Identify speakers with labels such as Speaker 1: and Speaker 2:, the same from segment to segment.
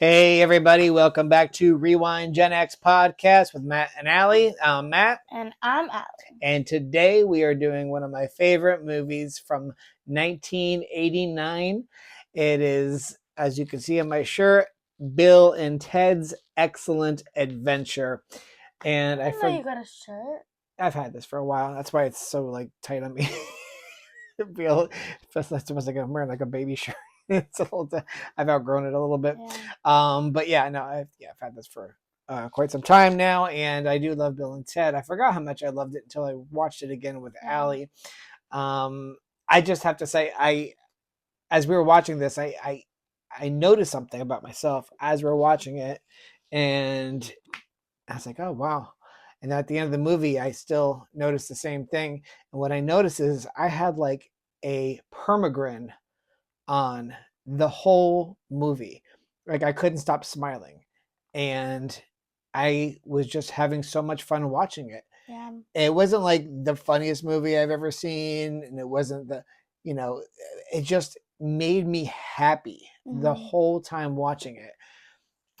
Speaker 1: Hey everybody, welcome back to Rewind GenX podcast with Matt and Allie. I'm Matt.
Speaker 2: And I'm Allie.
Speaker 1: And today we are doing one of my favorite movies from 1989. It is, as you can see on my shirt, Bill and Ted's Excellent Adventure. And
Speaker 2: I know you got a shirt.
Speaker 1: I've had this for a while. That's why it's so tight on me. Bill, that's almost like I'm wearing like a baby shirt. It's a little. I've outgrown it a little bit,
Speaker 2: yeah.
Speaker 1: But yeah, no, I've had this for quite some time now, and I do love Bill and Ted. I forgot how much I loved it until I watched it again with Allie. I just have to say, as we were watching this, I noticed something about myself as we were watching it, and I was like, oh wow. And at the end of the movie, I still noticed the same thing. And what I noticed is I had like a permagrin on the whole movie. Like I couldn't stop smiling, and I was just having so much fun watching it.
Speaker 2: Yeah.
Speaker 1: It wasn't like the funniest movie I've ever seen, and it wasn't it just made me happy the whole time watching it.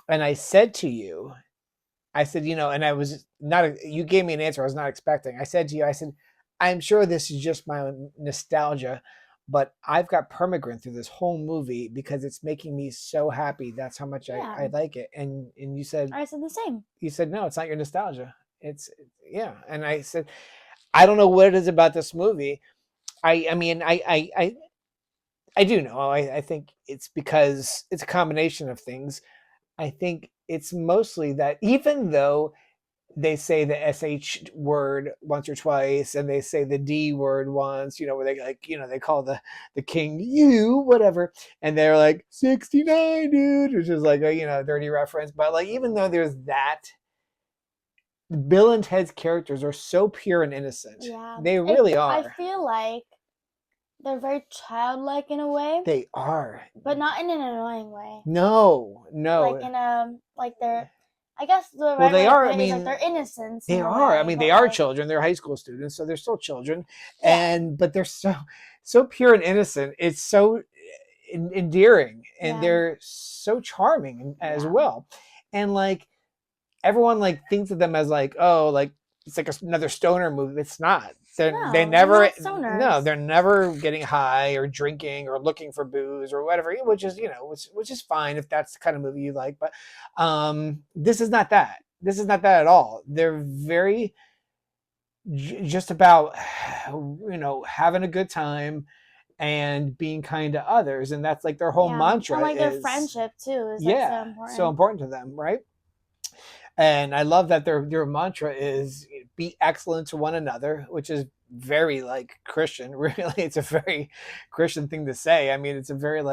Speaker 1: And I said to you, and I was not, you gave me an answer I was not expecting. I said to you, I'm sure this is just my nostalgia, but I've got permagrin through this whole movie because it's making me so happy. That's how much I like it. And you said,
Speaker 2: I said the same.
Speaker 1: You said, no, it's not your nostalgia. And I said, I don't know what it is about this movie. I do know. I think it's because it's a combination of things. I think it's mostly that even though they say the SH word once or twice, and they say the D word once, where they they call the king you, whatever. And they're like 69, dude, which is like a, dirty reference. But even though there's that, Bill and Ted's characters are so pure and innocent.
Speaker 2: Yeah.
Speaker 1: They really are.
Speaker 2: I feel like they're very childlike in a way.
Speaker 1: They are.
Speaker 2: But not in an annoying way.
Speaker 1: No.
Speaker 2: Like in a, they're, I guess the
Speaker 1: right
Speaker 2: they
Speaker 1: are.
Speaker 2: They're innocent.
Speaker 1: They are. They are children. They're high school students, so they're still children. Yeah. But they're so pure and innocent. It's so endearing, and they're so charming as well. And everyone
Speaker 2: thinks of them as
Speaker 1: it's like another stoner movie. It's not. They're never getting high or drinking or looking for booze or whatever, which is fine if that's the kind of movie you like. But this is not that. This is not that at all. They're very just about having a good time and being kind to others, and that's their whole mantra.
Speaker 2: And their friendship too is
Speaker 1: so important to them, right? And I love that their mantra is be excellent to one another, which is very Christian. Really, it's a very Christian thing to say. I mean, it's a very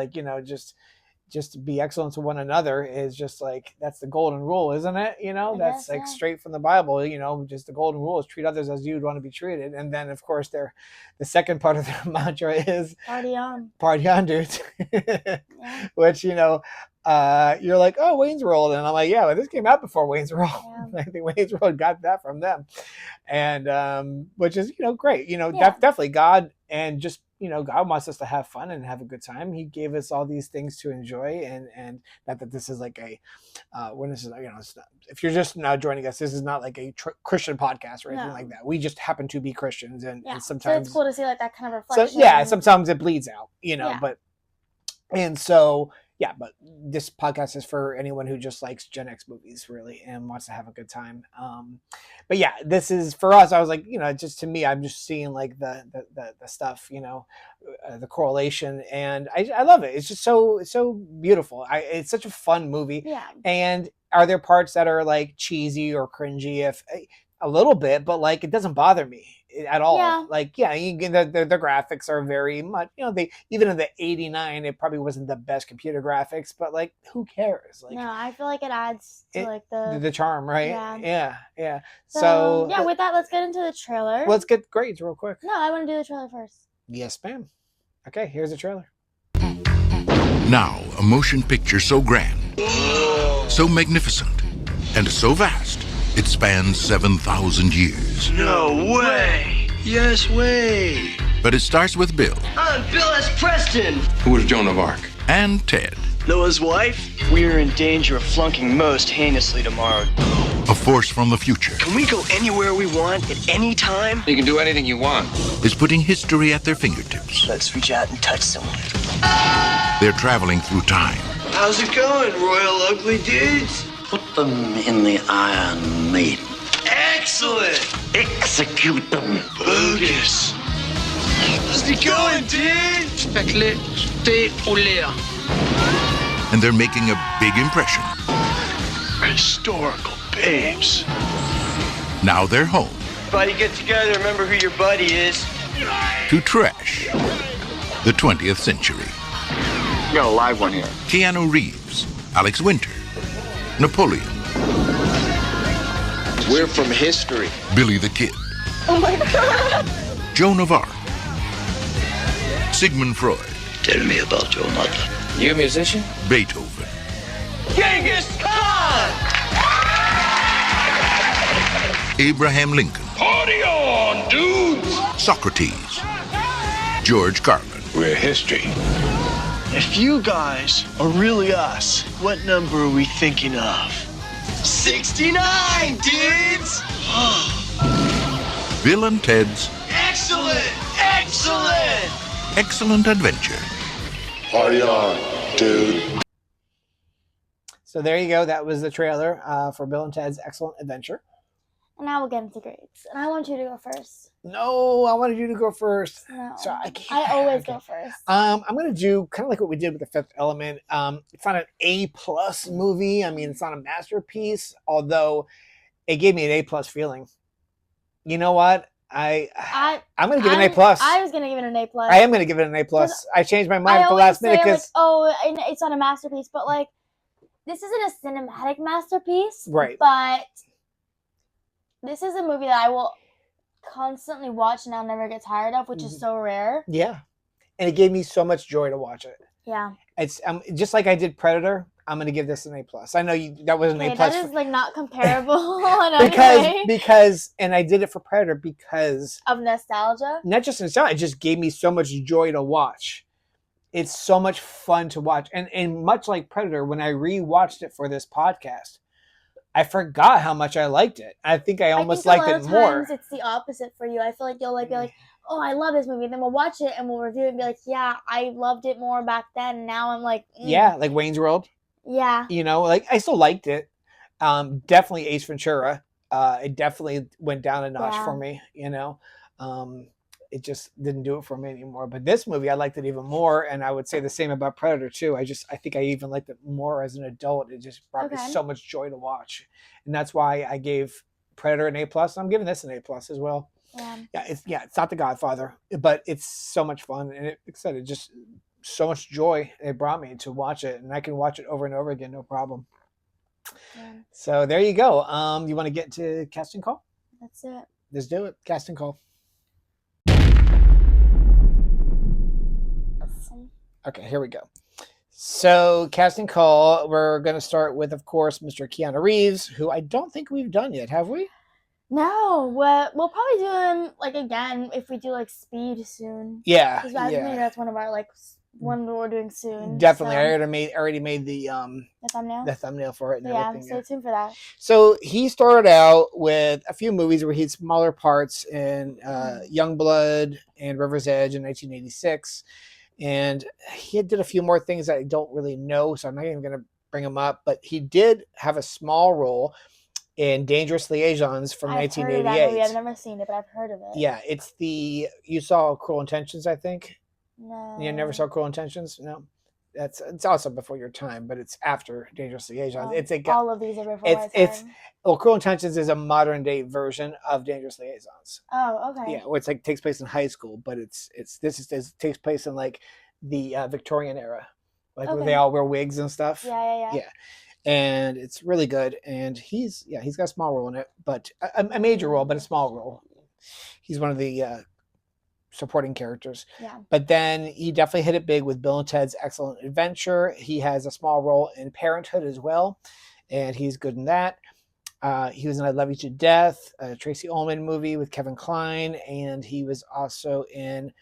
Speaker 1: just be excellent to one another is just that's the golden rule, isn't it? That's straight from the Bible. Just the golden rule is treat others as you'd want to be treated. And then of course the second part of their mantra is party on, dudes. Which you're like, oh, Wayne's World, and I'm like, yeah, well, this came out before Wayne's World. I think Wayne's World got that from them, and which is great. Definitely God, and just God wants us to have fun and have a good time. He gave us all these things to enjoy, and not that this is when this is it's not, if you're just now joining us, this is not like a Christian podcast or anything like that. We just happen to be Christians, and sometimes
Speaker 2: so it's cool to see that kind of reflection.
Speaker 1: So, sometimes it bleeds out, but and so. Yeah, but this podcast is for anyone who just likes Gen X movies, really, and wants to have a good time. But yeah, this is for us. I was like, just to me, I'm just seeing the stuff, the correlation, and I love it. It's just so beautiful. It's such a fun movie.
Speaker 2: Yeah.
Speaker 1: And are there parts that are cheesy or cringy? If a little bit, but it doesn't bother me at all. The graphics are very much, they even in the 89, it probably wasn't the best computer graphics, but who cares?
Speaker 2: No, I feel like it adds to
Speaker 1: the charm, right? Yeah.
Speaker 2: So with that, let's get into the trailer.
Speaker 1: Let's get grades real quick.
Speaker 2: No, I want to do the trailer first.
Speaker 1: Yes, ma'am. Okay, here's the trailer.
Speaker 3: Now, a motion picture so grand, so magnificent, and so vast, it spans 7,000 years.
Speaker 4: No way! Yes way!
Speaker 3: But it starts with Bill.
Speaker 4: I'm Bill S. Preston!
Speaker 5: Who was Joan of Arc?
Speaker 3: And Ted.
Speaker 4: Noah's wife? We're in danger of flunking most heinously tomorrow.
Speaker 3: A force from the future
Speaker 4: Can we go anywhere we want at any time?
Speaker 5: You can do anything you want.
Speaker 3: is putting history at their fingertips.
Speaker 4: Let's reach out and touch someone.
Speaker 3: They're traveling through time,
Speaker 4: How's it going, Royal Ugly Dudes?
Speaker 6: Put them in the Iron Maiden.
Speaker 4: Excellent!
Speaker 6: Execute them.
Speaker 4: Bogus. How's it going, dude?
Speaker 5: Faites-les jeter au l'air.
Speaker 3: and they're making a big impression.
Speaker 4: Historical babes.
Speaker 3: Now they're home
Speaker 4: Everybody get together, remember who your buddy is.
Speaker 3: to trash the 20th century.
Speaker 5: You got a live one here.
Speaker 3: Keanu Reeves, Alex Winter, Napoleon,
Speaker 5: We're from history.
Speaker 3: Billy the Kid,
Speaker 2: Oh my god.
Speaker 3: Joan of Arc, Sigmund Freud,
Speaker 6: Tell me about your mother.
Speaker 5: You a musician?
Speaker 3: Beethoven,
Speaker 4: Genghis Khan!
Speaker 3: Abraham Lincoln,
Speaker 5: Party on, dudes!
Speaker 3: Socrates, George Carlin,
Speaker 5: We're history.
Speaker 4: If you guys are really us, what number are we thinking of? 69, dudes!
Speaker 3: Bill and Ted's
Speaker 4: Excellent! Excellent!
Speaker 3: Excellent Adventure.
Speaker 5: Party on, dude.
Speaker 1: So there you go. That was the trailer for Bill and Ted's Excellent Adventure.
Speaker 2: And now we'll get into grades. And I want you to go first.
Speaker 1: No, I wanted you to go first.
Speaker 2: No.
Speaker 1: So I can't.
Speaker 2: I always
Speaker 1: okay.
Speaker 2: go first.
Speaker 1: I'm gonna do kind of like what we did with The Fifth Element. It's not an A+ movie. I mean, it's not a masterpiece, although it gave me an A+ feeling. You know what? I'm gonna give it an A+.
Speaker 2: I was gonna give it an A+.
Speaker 1: I am gonna give it an A+. I changed my mind
Speaker 2: I
Speaker 1: at the
Speaker 2: always
Speaker 1: last
Speaker 2: say,
Speaker 1: minute
Speaker 2: like,
Speaker 1: because
Speaker 2: oh, it's not a masterpiece, but like, this isn't a cinematic masterpiece.
Speaker 1: Right.
Speaker 2: But this is a movie that I will constantly watch and I'll never get tired of, which is so rare.
Speaker 1: yeah, and it gave me so much joy to watch it.
Speaker 2: Yeah.
Speaker 1: It's just like I did Predator. I'm gonna give this an A+. I know that was an
Speaker 2: Okay,
Speaker 1: A+.
Speaker 2: that is like not comparable in any way
Speaker 1: because and I did it for Predator because
Speaker 2: of nostalgia.
Speaker 1: not just nostalgia, it just gave me so much joy to watch. It's so much fun to watch, and much like Predator, when I rewatched it for this podcast, I forgot how much I liked it. I think I almost
Speaker 2: I think
Speaker 1: liked
Speaker 2: a
Speaker 1: it
Speaker 2: lot
Speaker 1: more.
Speaker 2: of times it's the opposite for you. I feel like you'll like be like, oh, I love this movie. And then we'll watch it and we'll review it and be like, yeah, I loved it more back then. And now I'm like,
Speaker 1: Yeah, like Wayne's World.
Speaker 2: yeah.
Speaker 1: You know, like I still liked it. Definitely Ace Ventura. It definitely went down a notch for me. You know, it just didn't do it for me anymore. But this movie, I liked it even more, and I would say the same about Predator too. I think I even liked it more as an adult. It just brought me so much joy to watch, and that's why I gave Predator an A+. I'm giving this an A+ as well.
Speaker 2: Yeah.
Speaker 1: It's not The Godfather, but it's so much fun, and like I said, it just so much joy it brought me to watch it, and I can watch it over and over again, no problem.
Speaker 2: Yeah.
Speaker 1: So there you go. You want to get to casting call?
Speaker 2: That's it.
Speaker 1: Let's do it. Casting call. Okay, here we go. So casting call, we're going to start with, of course, Mr. Keanu Reeves, who I don't think we've done yet, have we?
Speaker 2: No, we'll probably do him like again if we do like Speed soon.
Speaker 1: Yeah,
Speaker 2: Because I think that's one of our like one we're doing soon.
Speaker 1: Definitely.
Speaker 2: So.
Speaker 1: I already made the thumbnail for it. And
Speaker 2: yeah,
Speaker 1: everything.
Speaker 2: stay tuned for that.
Speaker 1: So he started out with a few movies where he had smaller parts in Youngblood and River's Edge in 1986. And he did a few more things that I don't really know, so I'm not even going to bring him up. But he did have a small role in Dangerous Liaisons from 1988.
Speaker 2: Heard of that movie. I've never seen it, but I've heard of it.
Speaker 1: Yeah, you saw Cruel Intentions, I think.
Speaker 2: No.
Speaker 1: You never saw Cruel Intentions? No. It's also before your time, but it's after Dangerous Liaisons.
Speaker 2: All of these are before my time.
Speaker 1: Cruel Intentions is a modern day version of Dangerous Liaisons.
Speaker 2: Oh, okay.
Speaker 1: Yeah, where it's like takes place in high school, but it takes place in like the Victorian era, like where they all wear wigs and stuff.
Speaker 2: Yeah.
Speaker 1: And it's really good. And he's got a small role in it, but a major role, but a small role. He's one of the supporting characters.
Speaker 2: Yeah.
Speaker 1: But then he definitely hit it big with Bill and Ted's Excellent Adventure. He has a small role in Parenthood as well, and he's good in that. He was in I Love You to Death, a Tracy Ullman movie with Kevin Kline, and he was also in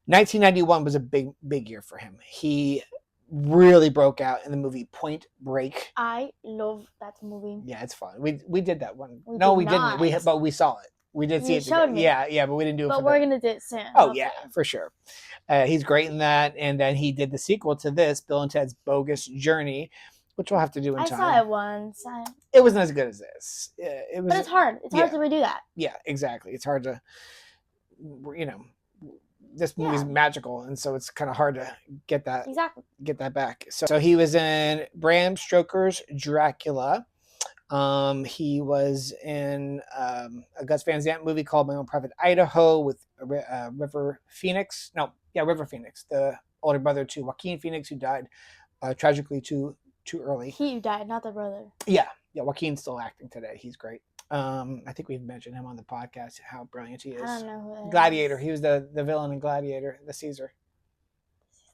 Speaker 1: 1991 was a big year for him. He really broke out in the movie Point Break.
Speaker 2: I love that movie.
Speaker 1: Yeah, it's fun. We did that one.
Speaker 2: We
Speaker 1: No,
Speaker 2: did
Speaker 1: we
Speaker 2: not.
Speaker 1: didn't. But we saw it. We did see
Speaker 2: You
Speaker 1: it.
Speaker 2: showed me.
Speaker 1: Yeah, but we didn't do it.
Speaker 2: But
Speaker 1: for
Speaker 2: we're
Speaker 1: the-
Speaker 2: gonna do it soon.
Speaker 1: Oh
Speaker 2: hopefully.
Speaker 1: yeah, for sure. He's great in that, and then he did the sequel to this, Bill and Ted's Bogus Journey, which we'll have to do in
Speaker 2: I
Speaker 1: time.
Speaker 2: saw it once.
Speaker 1: It wasn't as good as this. It was.
Speaker 2: But it's hard. It's hard to redo that.
Speaker 1: Yeah, exactly. It's hard to, this movie's magical, and so it's kind of hard to get that back. So he was in Bram Stoker's Dracula. He was in a Gus Van Sant movie called My Own Private Idaho with River Phoenix. River Phoenix, the older brother to Joaquin Phoenix, who died tragically too early.
Speaker 2: He died, not the brother.
Speaker 1: Yeah, Joaquin's still acting today. He's great. I think we've mentioned him on the podcast, how brilliant he is.
Speaker 2: I don't know who that
Speaker 1: Gladiator.
Speaker 2: is.
Speaker 1: He was the villain in Gladiator, the Caesar.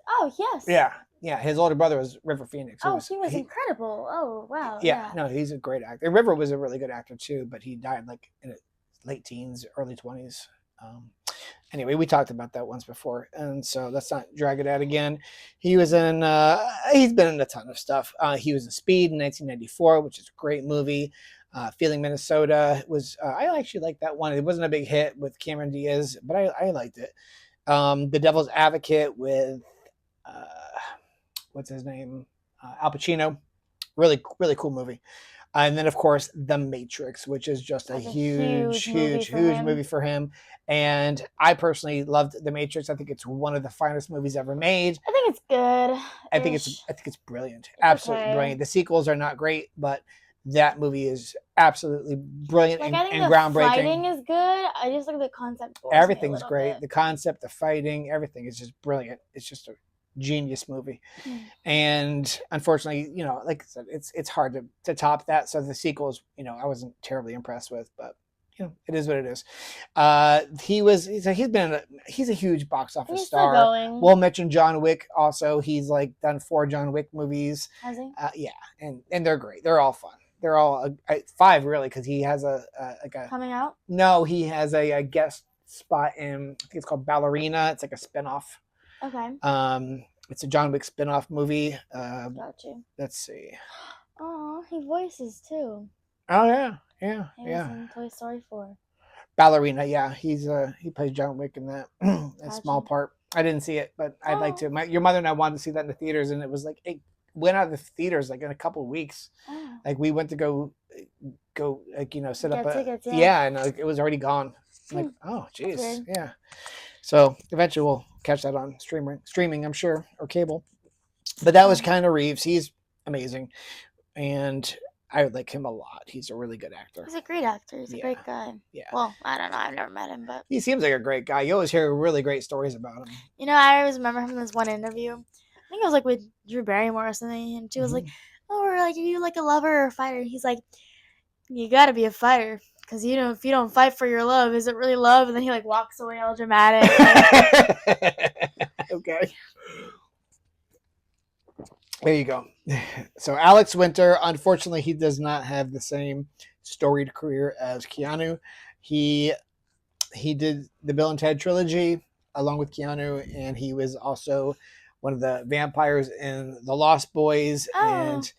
Speaker 2: Oh, yes.
Speaker 1: Yeah. His older brother was River Phoenix.
Speaker 2: He was incredible. Oh, wow.
Speaker 1: Yeah, no, he's a great actor. River was a really good actor too, but he died like in his late teens, early 20s. Anyway, we talked about that once before, and so let's not drag it out again. He was in. He's been in a ton of stuff. He was in Speed in 1994, which is a great movie. Feeling Minnesota was. I actually liked that one. It wasn't a big hit with Cameron Diaz, but I liked it. The Devil's Advocate with what's his name? Al Pacino. Really cool movie. And then, of course, The Matrix, which is just a huge movie for him. And I personally loved The Matrix. I think it's one of the finest movies ever made.
Speaker 2: I think it's good.
Speaker 1: I think it's brilliant. Absolutely brilliant. The sequels are not great, but that movie is absolutely brilliant and groundbreaking. The
Speaker 2: fighting is good. I just like the concept.
Speaker 1: Everything's great. The concept, the fighting, everything is just brilliant. It's just a genius movie. And unfortunately, like I said, it's hard to top that. So the sequels, I wasn't terribly impressed with, but it is what it is. He's a huge box office star.
Speaker 2: Still going.
Speaker 1: We'll mention John Wick also. He's like done 4 John Wick movies.
Speaker 2: Has he?
Speaker 1: Yeah, and they're great. They're all fun. They're all 5 really, because he has a
Speaker 2: coming out.
Speaker 1: No, he has a guest spot in, I think it's called Ballerina. It's like a spinoff.
Speaker 2: Okay.
Speaker 1: It's a John Wick spinoff movie.
Speaker 2: Got you.
Speaker 1: Let's see.
Speaker 2: Oh, he voices too.
Speaker 1: Oh yeah.
Speaker 2: He was in Toy Story 4.
Speaker 1: Ballerina, yeah. He plays John Wick in that. A small part. I didn't see it, but I'd like to. Your mother and I wanted to see that in the theaters, and it was like it went out of the theaters like in a couple of weeks.
Speaker 2: Oh.
Speaker 1: Like we went to go set up
Speaker 2: tickets,
Speaker 1: and it was already gone. Like, oh geez, yeah. So eventually we'll catch that on streaming, I'm sure, or cable. But that was kind of Reeves. He's amazing, and I would like him a lot. He's a really good actor.
Speaker 2: He's a great actor. He's a great guy.
Speaker 1: Yeah.
Speaker 2: Well, I don't know. I've never met him, but
Speaker 1: he seems like a great guy. You always hear really great stories about him.
Speaker 2: I always remember him in this one interview. I think it was like with Drew Barrymore or something, and she was like, "Oh, or like, are you like a lover or a fighter?" And he's like, "You got to be a fighter, because if you don't fight for your love, is it really love?" And then he like walks away all dramatic.
Speaker 1: Okay. There you go. So Alex Winter, unfortunately, he does not have the same storied career as Keanu. He did the Bill and Ted trilogy along with Keanu, and he was also one of the vampires in The Lost Boys, and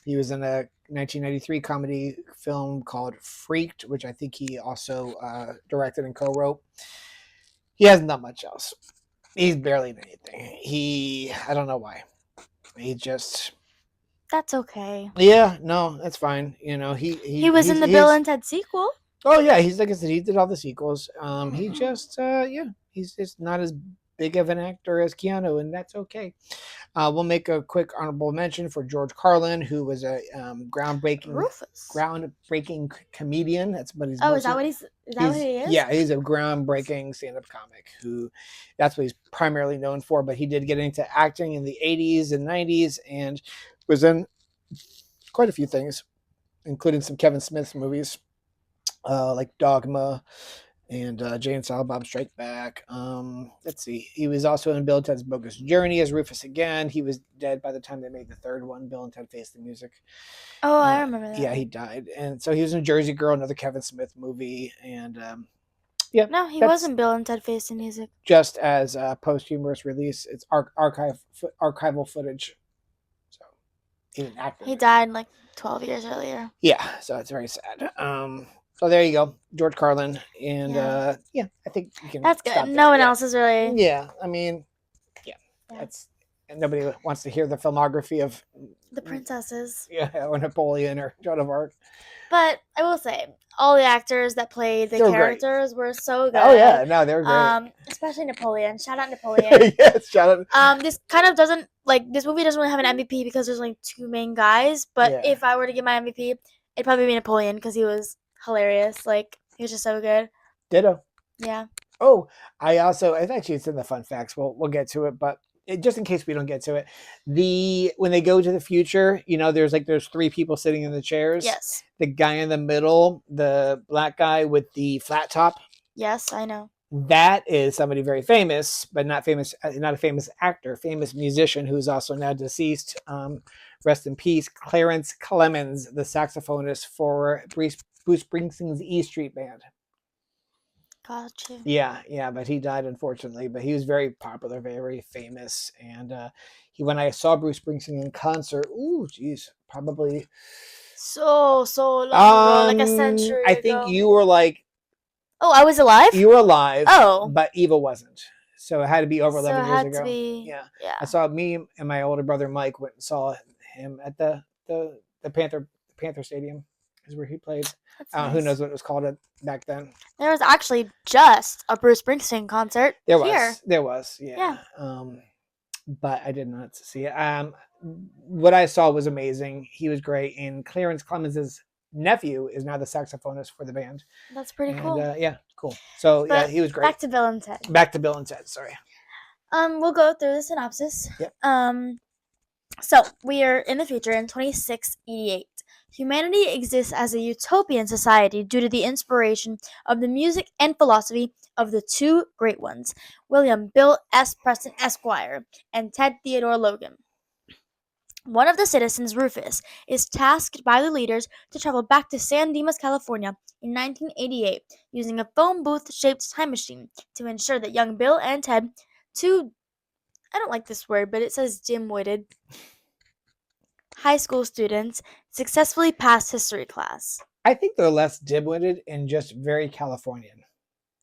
Speaker 1: he was in a 1993 comedy film called Freaked, which I think he also directed and co-wrote. He hasn't done much else. He's barely in anything. I don't know why. He just...
Speaker 2: That's okay.
Speaker 1: Yeah, no, that's fine. He
Speaker 2: was in the Bill and Ted sequel.
Speaker 1: Oh yeah, he's like I said, he did all the sequels. He just he's just not as big of an actor as Keanu, and that's okay. We'll make a quick honorable mention for George Carlin, who was a groundbreaking comedian. That's what he's.
Speaker 2: Oh, is that what he is?
Speaker 1: Yeah, he's a groundbreaking stand-up comic. That's what he's primarily known for. But he did get into acting in the 80s and 90s, and was in quite a few things, including some Kevin Smith movies, like Dogma and Jay and Silent Bob Strike Back. Let's see. He was also in Bill and Ted's Bogus Journey as Rufus again. He was dead by the time they made the third one, Bill and Ted Face the Music.
Speaker 2: Oh, I remember that.
Speaker 1: Yeah, he died. And so he was in Jersey Girl, another Kevin Smith movie. And
Speaker 2: no, he wasn't Bill and Ted Face the Music.
Speaker 1: Just as a posthumous release, it's archival footage He's an actor.
Speaker 2: He died like 12 years earlier.
Speaker 1: Yeah, so it's very sad. So there you go, George Carlin, and
Speaker 2: Yeah.
Speaker 1: I think you can.
Speaker 2: That's
Speaker 1: stop
Speaker 2: good.
Speaker 1: there.
Speaker 2: No one
Speaker 1: Yeah.
Speaker 2: else is really.
Speaker 1: Yeah, I mean,
Speaker 2: Yeah.
Speaker 1: that's and nobody wants to hear the filmography of
Speaker 2: The princesses.
Speaker 1: or Napoleon or Joan of Arc.
Speaker 2: But I will say, all the actors that played the
Speaker 1: They were great.
Speaker 2: characters were so good.
Speaker 1: Oh yeah, no, they were great.
Speaker 2: Especially Napoleon. Shout out Napoleon.
Speaker 1: Yes, shout out.
Speaker 2: This kind of doesn't this movie doesn't really have an MVP because there's only two main guys. But
Speaker 1: Yeah.
Speaker 2: if I were to give my MVP, it'd probably be Napoleon because he was hilarious. Like he was just so good.
Speaker 1: Ditto.
Speaker 2: Yeah.
Speaker 1: Oh, I actually it's in the fun facts. We'll get to it, but just in case we don't get to it, when they go to the future, there's three people sitting in the chairs.
Speaker 2: Yes.
Speaker 1: The guy in the middle, the black guy with the flat top.
Speaker 2: Yes, I know.
Speaker 1: That is somebody very famous, but not a famous actor, famous musician who's also now deceased. Rest in peace, Clarence Clemens, the saxophonist for Bruce Springsteen's E Street Band.
Speaker 2: Gotcha.
Speaker 1: Yeah, but he died unfortunately. But he was very popular, very famous, and when I saw Bruce Springsteen in concert, probably
Speaker 2: So long ago, like a century
Speaker 1: I think
Speaker 2: ago.
Speaker 1: you were like.
Speaker 2: Oh, I was alive?
Speaker 1: You were alive.
Speaker 2: Oh.
Speaker 1: But Eva wasn't. So it had to be over 11 years ago.
Speaker 2: To be,
Speaker 1: yeah.
Speaker 2: Yeah.
Speaker 1: I saw me and my older brother Mike went and saw him at the Panther Stadium is where he played.
Speaker 2: Nice.
Speaker 1: Who knows what it was called back then.
Speaker 2: There was actually just a Bruce Springsteen concert
Speaker 1: There was, yeah. But I did not see it. What I saw was amazing. He was great. And Clarence Clemens' nephew is now the saxophonist for the band.
Speaker 2: That's pretty cool.
Speaker 1: Cool. So
Speaker 2: But
Speaker 1: he was great.
Speaker 2: Back to Bill and Ted.
Speaker 1: Back to Bill and Ted. Sorry.
Speaker 2: We'll go through the synopsis.
Speaker 1: Yep.
Speaker 2: So we are in the future in 2688. Humanity exists as a utopian society due to the inspiration of the music and philosophy of the two great ones, William Bill S. Preston Esquire and Ted Theodore Logan. One of the citizens, Rufus, is tasked by the leaders to travel back to San Dimas, California in 1988 using a phone booth-shaped time machine to ensure that young Bill and Ted, I don't like this word, but it says dim-witted, high school students, successfully pass history class.
Speaker 1: I think they're less dim-witted and just very Californian.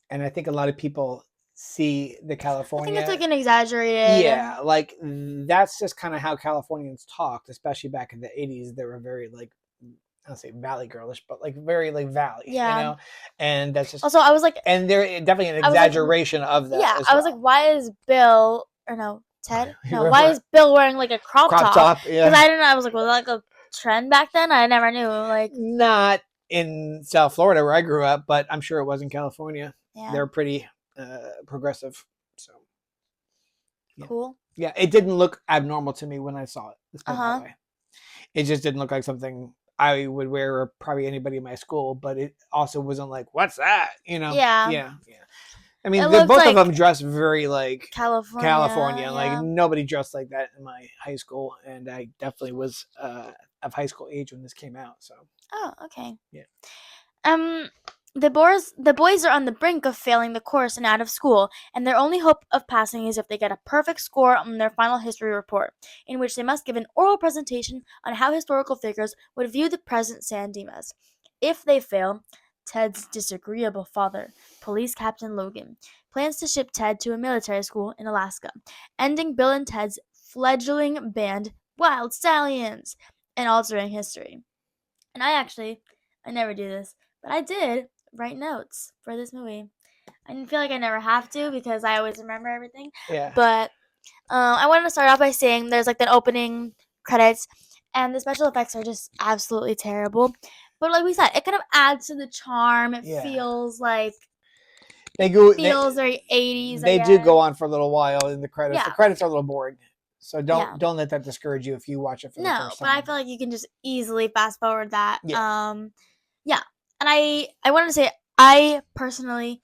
Speaker 1: And I think a lot of people see the California.
Speaker 2: I think it's like an exaggerated.
Speaker 1: Yeah, like that's just kind of how Californians talked, especially back in the 80s. They were very like, I don't say valley girlish, but like very like valley,
Speaker 2: Yeah.
Speaker 1: And that's just
Speaker 2: Also, I was like,
Speaker 1: and they're definitely an exaggeration of that.
Speaker 2: yeah,
Speaker 1: as
Speaker 2: I was
Speaker 1: well.
Speaker 2: like, why is Bill or no Ted?
Speaker 1: You
Speaker 2: No,
Speaker 1: were
Speaker 2: why
Speaker 1: right.
Speaker 2: is Bill wearing like a crop top?
Speaker 1: Yeah.
Speaker 2: Because I didn't know. I was like, was that like a trend back then? I never knew. Like,
Speaker 1: Not in South Florida where I grew up, but I'm sure it was in California.
Speaker 2: yeah,
Speaker 1: They're pretty progressive. So
Speaker 2: cool.
Speaker 1: yeah, it didn't look abnormal to me when I saw it. Let's put it
Speaker 2: Uh-huh.
Speaker 1: that way. It just didn't look like something I would wear or probably anybody in my school, but it also wasn't like, what's that?
Speaker 2: Yeah.
Speaker 1: I mean,
Speaker 2: It
Speaker 1: both
Speaker 2: looked
Speaker 1: of
Speaker 2: like
Speaker 1: them dressed very like
Speaker 2: California. Yeah.
Speaker 1: Like nobody dressed like that in my high school, and I definitely was of high school age when this came out. So
Speaker 2: Oh, okay.
Speaker 1: Yeah.
Speaker 2: The boys are on the brink of failing the course and out of school, and their only hope of passing is if they get a perfect score on their final history report, in which they must give an oral presentation on how historical figures would view the present San Dimas. If they fail, Ted's disagreeable father, Police Captain Logan, plans to ship Ted to a military school in Alaska, ending Bill and Ted's fledgling band, Wyld Stallions, and altering history. And I never do this, but I did write notes for this movie. I feel like I never have to because I always remember everything.
Speaker 1: yeah,
Speaker 2: But I wanted to start off by saying there's like the opening credits, and the special effects are just absolutely terrible. But like we said, it kind of adds to the charm. It
Speaker 1: Yeah.
Speaker 2: feels like
Speaker 1: they go.
Speaker 2: very 80s.
Speaker 1: They do go on for a little while in the credits.
Speaker 2: Yeah.
Speaker 1: The credits are a little boring, so
Speaker 2: Yeah.
Speaker 1: don't let that discourage you if you watch it for the
Speaker 2: No,
Speaker 1: first
Speaker 2: but
Speaker 1: time.
Speaker 2: I feel like you can just easily fast forward that.
Speaker 1: Yeah.
Speaker 2: Yeah. And I wanted to say, I personally,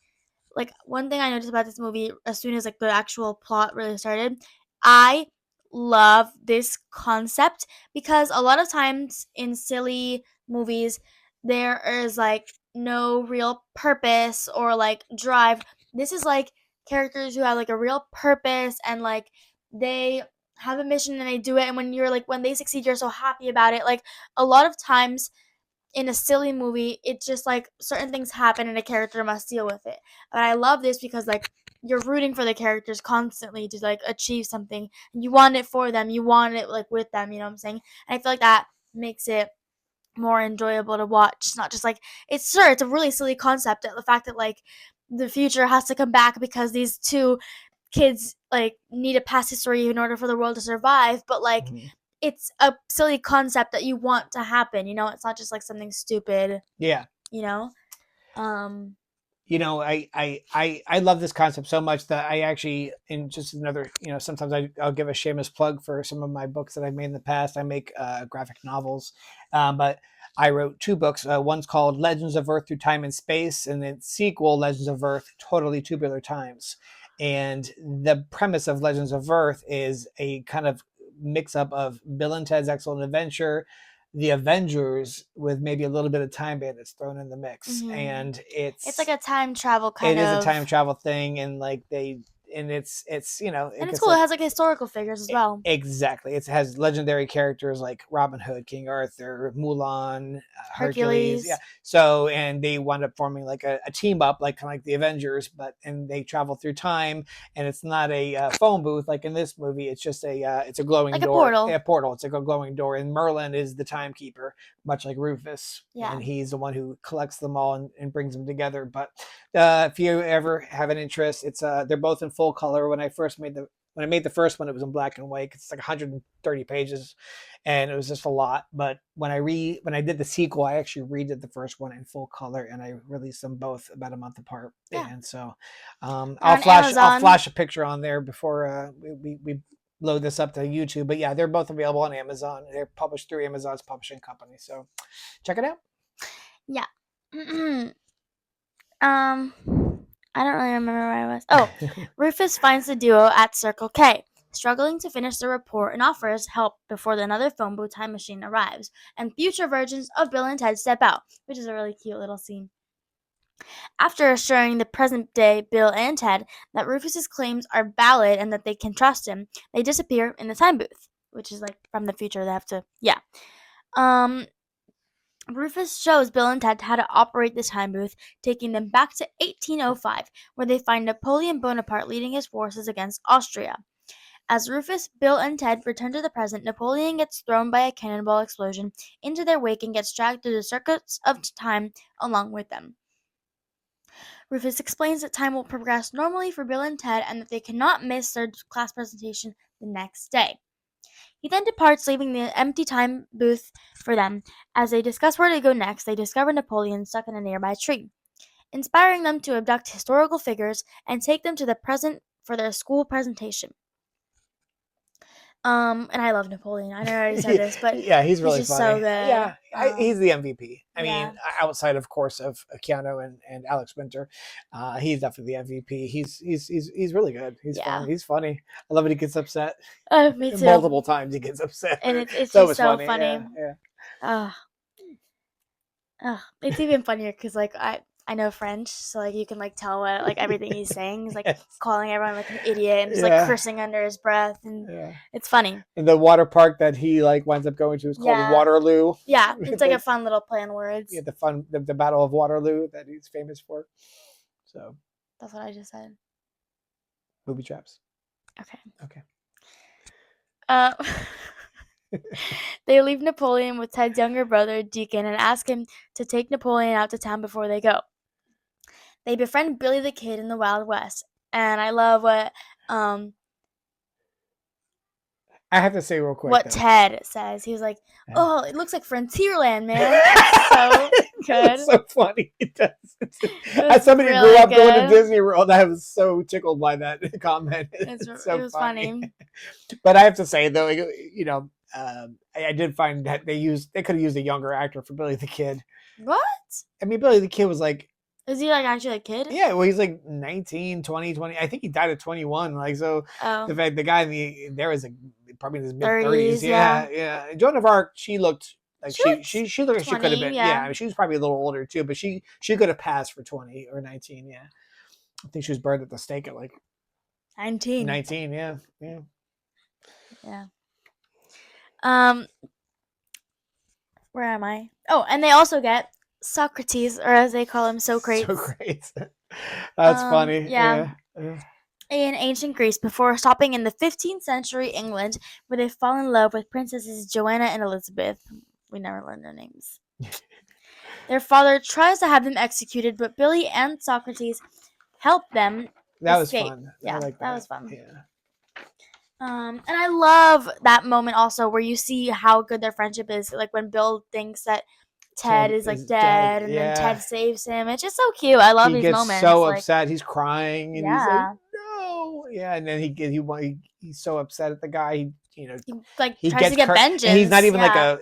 Speaker 2: like, one thing I noticed about this movie as soon as like the actual plot really started, I love this concept because a lot of times in silly movies there is like no real purpose or like drive. This is like characters who have like a real purpose, and like they have a mission and they do it, and when they succeed, you're so happy about it. Like, a lot of times in a silly movie, it's just like certain things happen and a character must deal with it. But I love this because like you're rooting for the characters constantly to like achieve something, and you want it for them, you want it like with them, you know what I'm saying? And I feel like that makes it more enjoyable to watch. It's not just like it's a really silly concept, the fact that like the future has to come back because these two kids like need a past history in order for the world to survive, but like it's a silly concept that you want to happen, you know? It's not just like something stupid,
Speaker 1: Yeah.
Speaker 2: you know?
Speaker 1: I love this concept so much that I actually, in just another, sometimes I'll give a shameless plug for some of my books that I've made in the past. I make graphic novels, but I wrote 2 books. One's called Legends of Earth Through Time and Space, and the sequel, Legends of Earth, Totally Tubular Times. And the premise of Legends of Earth is a kind of mix up of Bill and Ted's Excellent Adventure, the Avengers, with maybe a little bit of Time Bandits thrown in the mix. And
Speaker 2: it's like a time travel kind
Speaker 1: of. It
Speaker 2: of.
Speaker 1: is a time travel thing, and like it's
Speaker 2: and it's cool. It has like historical figures as well.
Speaker 1: Exactly. It has legendary characters like Robin Hood, King Arthur, Mulan, Hercules. Yeah. So, and they wound up forming like a team up, like kind of like the Avengers, and they travel through time, and it's not a phone booth like in this movie. It's just it's a glowing
Speaker 2: like
Speaker 1: door.
Speaker 2: A portal.
Speaker 1: A portal. It's like a glowing door, and Merlin is the timekeeper, much like Rufus.
Speaker 2: Yeah.
Speaker 1: And he's the one who collects them all and brings them together. But if you ever have an interest, it's they're both in full color. When I made the first one, it was in black and white. It's like 130 pages, and it was just a lot. But when I did the sequel, I actually redid the first one in full color, and I released them both about a month apart. Yeah. And so I'll flash a picture on there before we load this up to YouTube. But yeah, they're both available on Amazon. They're published through Amazon's publishing company. So check it out.
Speaker 2: Yeah. I don't really remember where I was. Oh, Rufus finds the duo at Circle K, struggling to finish the report, and offers help before another phone booth time machine arrives, and future versions of Bill and Ted step out, which is a really cute little scene. After assuring the present-day Bill and Ted that Rufus's claims are valid and that they can trust him, they disappear in the time booth, which is like from the future. They have to, yeah. Rufus shows Bill and Ted how to operate the time booth, taking them back to 1805, where they find Napoleon Bonaparte leading his forces against Austria. As Rufus, Bill, and Ted return to the present, Napoleon gets thrown by a cannonball explosion into their wake and gets dragged through the circuits of time along with them. Rufus explains that time will progress normally for Bill and Ted and that they cannot miss their class presentation the next day. He then departs, leaving the empty time booth for them. As they discuss where to go next, they discover Napoleon stuck in a nearby tree, inspiring them to abduct historical figures and take them to the present for their school presentation. And I love Napoleon. I know I already said this, but
Speaker 1: yeah, he's really
Speaker 2: just
Speaker 1: funny.
Speaker 2: So good.
Speaker 1: Yeah, he's the MVP. I mean, outside of course of Keanu and Alex Winter, he's definitely the MVP. He's really good. He's fun. He's funny. I love when he gets upset.
Speaker 2: Me too.
Speaker 1: Multiple times he gets upset,
Speaker 2: and it's
Speaker 1: so
Speaker 2: just so funny.
Speaker 1: Yeah.
Speaker 2: It's even funnier because like I know French, so like you can like tell what like everything he's saying. He's like calling everyone like an idiot and just like cursing under his breath, and it's funny.
Speaker 1: And the water park that he like winds up going to is called Waterloo.
Speaker 2: Yeah, it's like a fun little play on words.
Speaker 1: Yeah, the Battle of Waterloo that he's famous for. So
Speaker 2: that's what I just said.
Speaker 1: Booby traps.
Speaker 2: Okay. They leave Napoleon with Ted's younger brother, Deacon, and ask him to take Napoleon out to town before they go. They befriend Billy the Kid in the Wild West, and I love what
Speaker 1: I have to say real quick
Speaker 2: what Ted says. He was like, "Oh, it looks like Frontierland, man." It's so good.
Speaker 1: It's so funny. It does. As somebody who grew up going to Disney World, I was so tickled by that comment. It was funny. But I have to say though, I did find that they could have used a younger actor for Billy the Kid.
Speaker 2: What?
Speaker 1: I mean, Billy the Kid was like...
Speaker 2: Is he like actually a kid?
Speaker 1: Yeah, well, he's like 19, 20. I think he died at 21. Like, so the fact the guy there was probably in his mid 30s. Yeah. Joan of Arc, she looked like she looked like she could have been. Yeah, I mean, she was probably a little older too, but she could have passed for 20 or 19. Yeah, I think she was burned at the stake at like
Speaker 2: 19.
Speaker 1: 19. Yeah.
Speaker 2: Yeah. Where am I? Oh, and they also get Socrates, or as they call him, Socrates.
Speaker 1: So great. That's funny.
Speaker 2: Yeah.
Speaker 1: Yeah.
Speaker 2: In ancient Greece, before stopping in the 15th century England, where they fall in love with princesses Joanna and Elizabeth. We never learned their names. Their father tries to have them executed, but Billy and Socrates help them
Speaker 1: That
Speaker 2: escape.
Speaker 1: was fun.
Speaker 2: Yeah,
Speaker 1: I like
Speaker 2: that was fun.
Speaker 1: Yeah.
Speaker 2: And I love that moment also where you see how good their friendship is. Like when Bill thinks that Ted is like dead, and then Ted saves him. It's just so cute. I love
Speaker 1: he
Speaker 2: these
Speaker 1: gets
Speaker 2: moments.
Speaker 1: so
Speaker 2: like,
Speaker 1: upset. He's crying, and he's like,
Speaker 2: yeah,
Speaker 1: "No!" Yeah, and then he's so upset at the guy. He
Speaker 2: he tries to get vengeance.
Speaker 1: And he's not even
Speaker 2: yeah.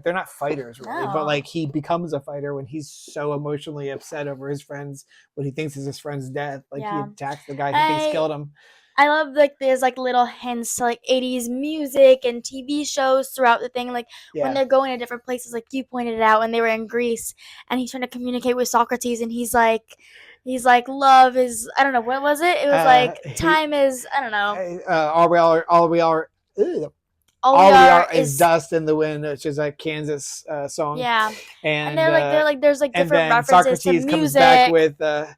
Speaker 1: they're not fighters really, but
Speaker 2: No.
Speaker 1: like he becomes a fighter when he's so emotionally upset over his friend's what he thinks is his friend's death. Like he attacks the guy he thinks killed him.
Speaker 2: I love like there's like little hints to like 80s music and TV shows throughout the thing. Like when they're going to different places, like you pointed it out when they were in Greece, and he's trying to communicate with Socrates, and he's like, love is, I don't know, what was it? It was like time is, I don't know.
Speaker 1: All we are is dust in the wind, which is a Kansas song.
Speaker 2: Yeah,
Speaker 1: and
Speaker 2: they're like there's like different references
Speaker 1: Socrates
Speaker 2: to music.
Speaker 1: Comes back with
Speaker 2: the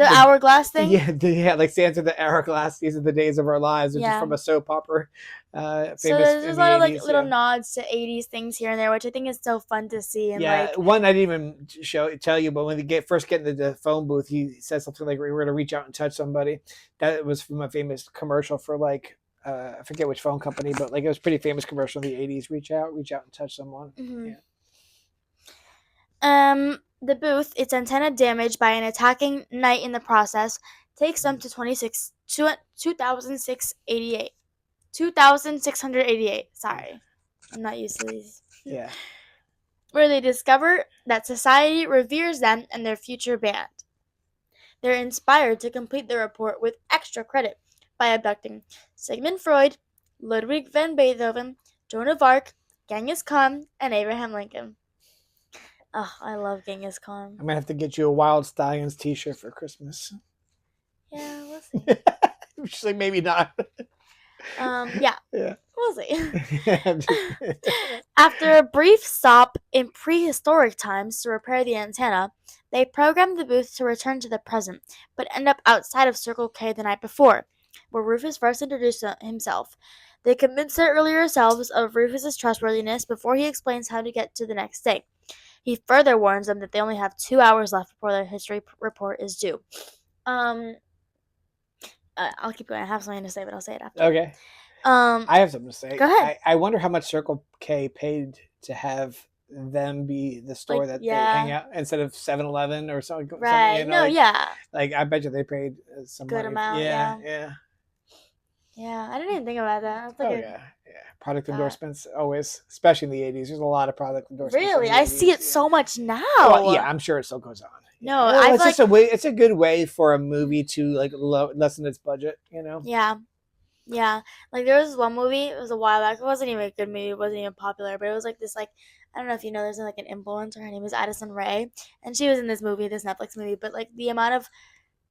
Speaker 2: hourglass thing.
Speaker 1: Yeah, like Santa the hourglass. These are the days of our lives, which is from a soap opera. Famous.
Speaker 2: So there's a lot of like
Speaker 1: 80s,
Speaker 2: little nods to 80s things here and there, which I think is so fun to see. And like
Speaker 1: one I didn't even tell you, but when they first get into the phone booth, he says something like, "We're going to reach out and touch somebody." That was from a famous commercial for like I forget which phone company, but like it was a pretty famous commercial in the 80s. Reach out and touch someone.
Speaker 2: Mm-hmm. Yeah. The booth, its antenna damaged by an attacking knight in the process, takes them to 2688. Sorry. I'm not used to these.
Speaker 1: Yeah.
Speaker 2: Where they discover that society reveres them and their future band. They're inspired to complete their report with extra credit by abducting Sigmund Freud, Ludwig van Beethoven, Joan of Arc, Genghis Khan, and Abraham Lincoln. Oh, I love Genghis Khan.
Speaker 1: I'm gonna have to get you a Wyld Stallions t-shirt for Christmas.
Speaker 2: Yeah, we'll see.
Speaker 1: Actually, maybe not.
Speaker 2: Yeah. We'll see. After a brief stop in prehistoric times to repair the antenna, they program the booth to return to the present, but end up outside of Circle K the night before, where Rufus first introduced himself. They convince their earlier selves of Rufus's trustworthiness before he explains how to get to the next day. He further warns them that they only have 2 hours left before their history report is due. I'll keep going. I have something to say, but I'll say it after.
Speaker 1: Okay. I have something to say.
Speaker 2: Go ahead.
Speaker 1: I wonder how much Circle K paid to have them be the store that they hang out instead of 7-Eleven or something.
Speaker 2: Right.
Speaker 1: Like I bet you they paid some
Speaker 2: good
Speaker 1: money.
Speaker 2: Amount.
Speaker 1: Yeah.
Speaker 2: Yeah, I didn't even think about that.
Speaker 1: Yeah. Product endorsements always, especially in the 80s. There's a lot of product endorsements.
Speaker 2: Really, I see it so much now.
Speaker 1: Well, yeah, I'm sure it still goes on.
Speaker 2: No,
Speaker 1: well, it's just a way. It's a good way for a movie to like lessen its budget.
Speaker 2: Yeah. Like there was one movie. It was a while back. It wasn't even a good movie. It wasn't even popular. But it was like this. Like I don't know if you know. There's like an influencer. Her name is Addison Rae, and she was in this movie, this Netflix movie. But like the amount of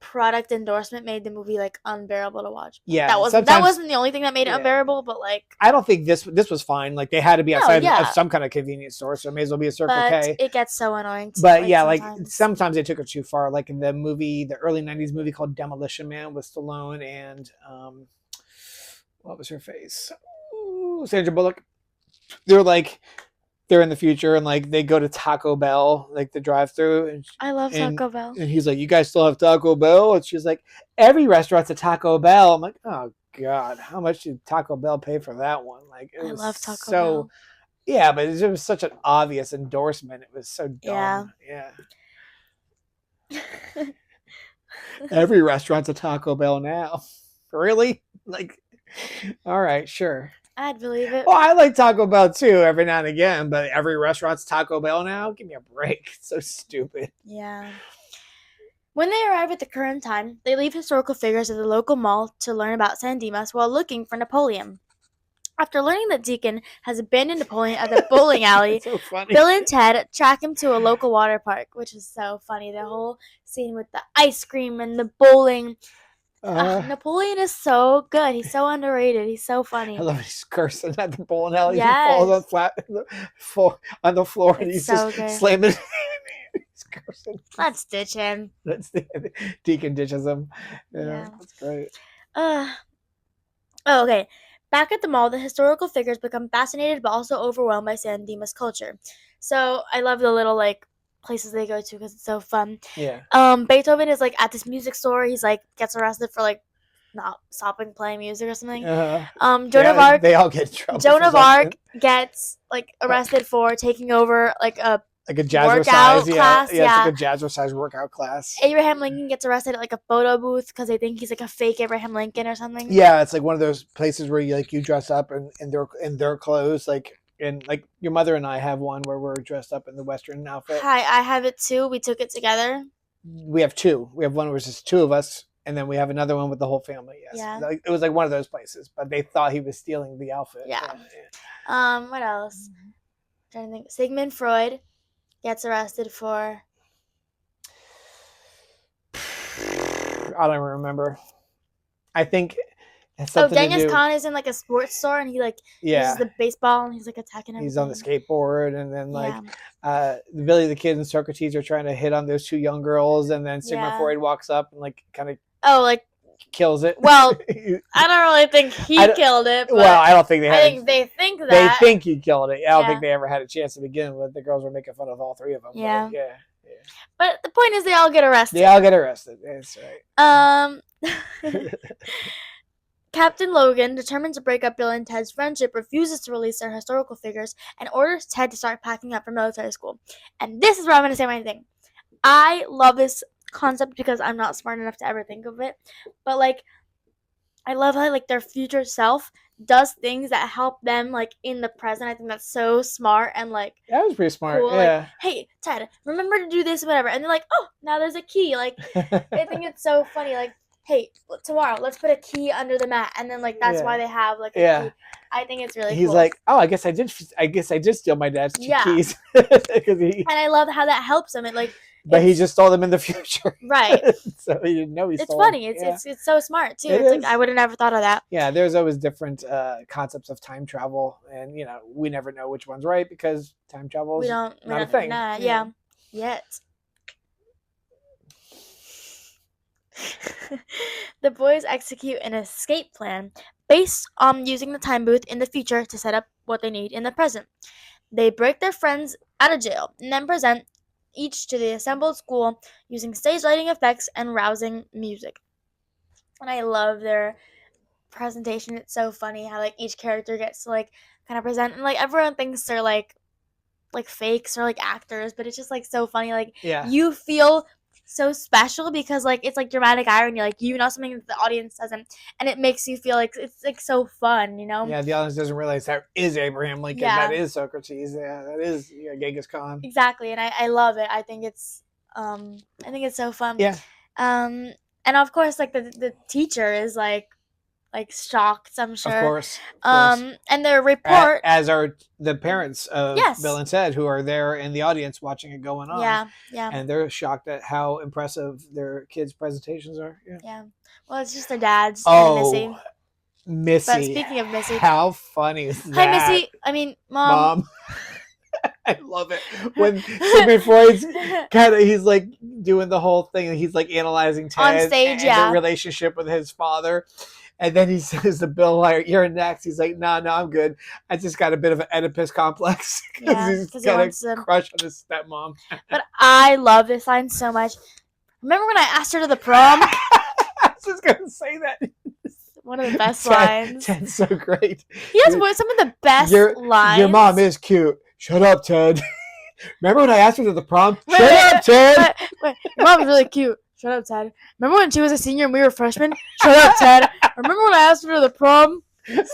Speaker 2: product endorsement made the movie like unbearable to watch.
Speaker 1: Yeah,
Speaker 2: that wasn't the only thing that made it unbearable, but like
Speaker 1: I don't think this was fine. Like they had to be outside of some kind of convenience store, so it may as well be a Circle K.
Speaker 2: It gets so annoying.
Speaker 1: But sometimes they took it too far. Like in the early '90s movie called Demolition Man with Stallone and what was her face? Ooh, Sandra Bullock. They're in the future and like they go to Taco Bell, like the drive-through.
Speaker 2: I love Taco Bell.
Speaker 1: And he's like, "You guys still have Taco Bell?" And she's like, "Every restaurant's a Taco Bell." I'm like, "Oh God, how much did Taco Bell pay for that one?" Like, I love Taco Bell. Yeah, but it was such an obvious endorsement. It was so dumb. Yeah. Every restaurant's a Taco Bell now. Really? Like, all right, sure.
Speaker 2: I'd believe it.
Speaker 1: Well, I like Taco Bell too every now and again, but every restaurant's Taco Bell now? Give me a break. It's so stupid.
Speaker 2: Yeah. When they arrive at the current time, they leave historical figures at the local mall to learn about San Dimas while looking for Napoleon. After learning that Deacon has abandoned Napoleon at the bowling alley,
Speaker 1: so funny.
Speaker 2: Bill and Ted track him to a local water park, which is so funny. The whole scene with the ice cream and the bowling. Napoleon is so good. He's so underrated. He's so funny.
Speaker 1: I love he's cursing at the bowling alley. He
Speaker 2: Yes.
Speaker 1: falls on flat on the floor, and
Speaker 2: It's
Speaker 1: he's
Speaker 2: so
Speaker 1: just
Speaker 2: good.
Speaker 1: slamming. He's cursing.
Speaker 2: Let's ditch him.
Speaker 1: That's Deacon ditches him.
Speaker 2: Yeah.
Speaker 1: That's great.
Speaker 2: Oh, okay. Back at the mall, the historical figures become fascinated but also overwhelmed by San Dimas culture. So I love the little like places they go to because it's so fun.
Speaker 1: Yeah.
Speaker 2: Beethoven is like at this music store. He's like gets arrested for like not stopping playing music or something. Joan of Arc.
Speaker 1: They all get in trouble.
Speaker 2: Joan
Speaker 1: for
Speaker 2: of Arc
Speaker 1: something.
Speaker 2: gets like arrested for taking over like a
Speaker 1: jazzercise
Speaker 2: workout class.
Speaker 1: It's like a jazzercise workout class.
Speaker 2: Abraham Lincoln gets arrested at like a photo booth because they think he's like a fake Abraham Lincoln or something.
Speaker 1: Yeah, it's like one of those places where you dress up in their clothes, like your mother and I have one where we're dressed up in the Western outfit.
Speaker 2: Hi, I have it too. We took it together.
Speaker 1: We have two. We have one where it's just two of us, and then we have another one with the whole family. Yes.
Speaker 2: Yeah.
Speaker 1: Like, it was like one of those places, but they thought he was stealing the outfit.
Speaker 2: Yeah. What else? I'm trying to think. Sigmund Freud gets arrested for.
Speaker 1: I don't even remember. I think it's something
Speaker 2: Genghis
Speaker 1: to do.
Speaker 2: Khan is in like a sports store and he like uses the baseball and he's like attacking everything.
Speaker 1: He's on the skateboard, and then Billy the Kid and Socrates are trying to hit on those two young girls, and then Sigmund Freud walks up and like kind of kills it.
Speaker 2: Well, I don't really think he killed it. But
Speaker 1: well, I don't think they.
Speaker 2: I think they think that
Speaker 1: they think he killed it. I don't think they ever had a chance to begin with. The girls were making fun of all three of them.
Speaker 2: Yeah.
Speaker 1: Yeah.
Speaker 2: But the point is, they all get arrested.
Speaker 1: They all get arrested. That's right.
Speaker 2: Captain Logan, determined to break up Bill and Ted's friendship, refuses to release their historical figures and orders Ted to start packing up for military school. And this is where I'm going to say my thing. I love this concept because I'm not smart enough to ever think of it. But, like, I love how, like, their future self does things that help them, like, in the present. I think that's so smart and, like...
Speaker 1: That was pretty smart,
Speaker 2: cool.
Speaker 1: yeah.
Speaker 2: Like, hey, Ted, remember to do this, whatever. And they're like, oh, now there's a key. Like, I think it's so funny, like, hey, tomorrow, let's put a key under the mat. And then, like, that's why they have, like, a key. I think it's really cool.
Speaker 1: He's like, oh, I guess I did steal my dad's two keys.
Speaker 2: And I love how that helps him.
Speaker 1: But he just stole them in the future.
Speaker 2: Right.
Speaker 1: So he didn't know he stole
Speaker 2: them. It's funny. It's so smart, too. It's like, I would have never thought of that.
Speaker 1: Yeah, there's always different concepts of time travel. And, we never know which one's right because time travel is not a thing.
Speaker 2: Yeah. Yet. The boys execute an escape plan based on using the time booth in the future to set up what they need in the present. They break their friends out of jail and then present each to the assembled school using stage lighting effects and rousing music. And I love their presentation. It's so funny how like each character gets to like kind of present, and like everyone thinks they're like fakes or like actors, but it's just like so funny. Like you feel so special because like it's like dramatic irony, like something that the audience doesn't, and it makes you feel like it's like so fun, Yeah,
Speaker 1: the audience doesn't realize that is Abraham Lincoln, that is Socrates, that is Genghis Khan.
Speaker 2: Exactly, and I love it. I think it's so fun.
Speaker 1: Yeah.
Speaker 2: And of course, like the teacher is like shocked, I'm sure.
Speaker 1: Of course.
Speaker 2: And their report,
Speaker 1: as are the parents of Bill and Ted, who are there in the audience watching it going on.
Speaker 2: Yeah.
Speaker 1: And they're shocked at how impressive their kids' presentations are.
Speaker 2: Yeah. Well, it's just their dads.
Speaker 1: Oh,
Speaker 2: and
Speaker 1: Missy.
Speaker 2: But speaking of Missy,
Speaker 1: how funny is that?
Speaker 2: Hi, Missy. I mean, Mom.
Speaker 1: I love it when Sigmund Freud's he's like doing the whole thing, and he's like analyzing Ted
Speaker 2: on stage,
Speaker 1: and the relationship with his father. And then he says to Bill, you're next. He's like, no, I'm good. I just got a bit of an Oedipus complex because he's got a crush on his stepmom.
Speaker 2: But I love this line so much. Remember when I asked her to the prom?
Speaker 1: I was just going to say that.
Speaker 2: One of the best lines.
Speaker 1: Ted's so great.
Speaker 2: He has some of the best lines.
Speaker 1: Your mom is cute. Shut up, Ted. Remember when I asked her to the prom? Shut up, Ted.
Speaker 2: Wait. Your mom's really cute. Shut up, Ted. Remember when she was a senior and we were freshmen? Shut up, Ted. Remember when I asked her to the prom?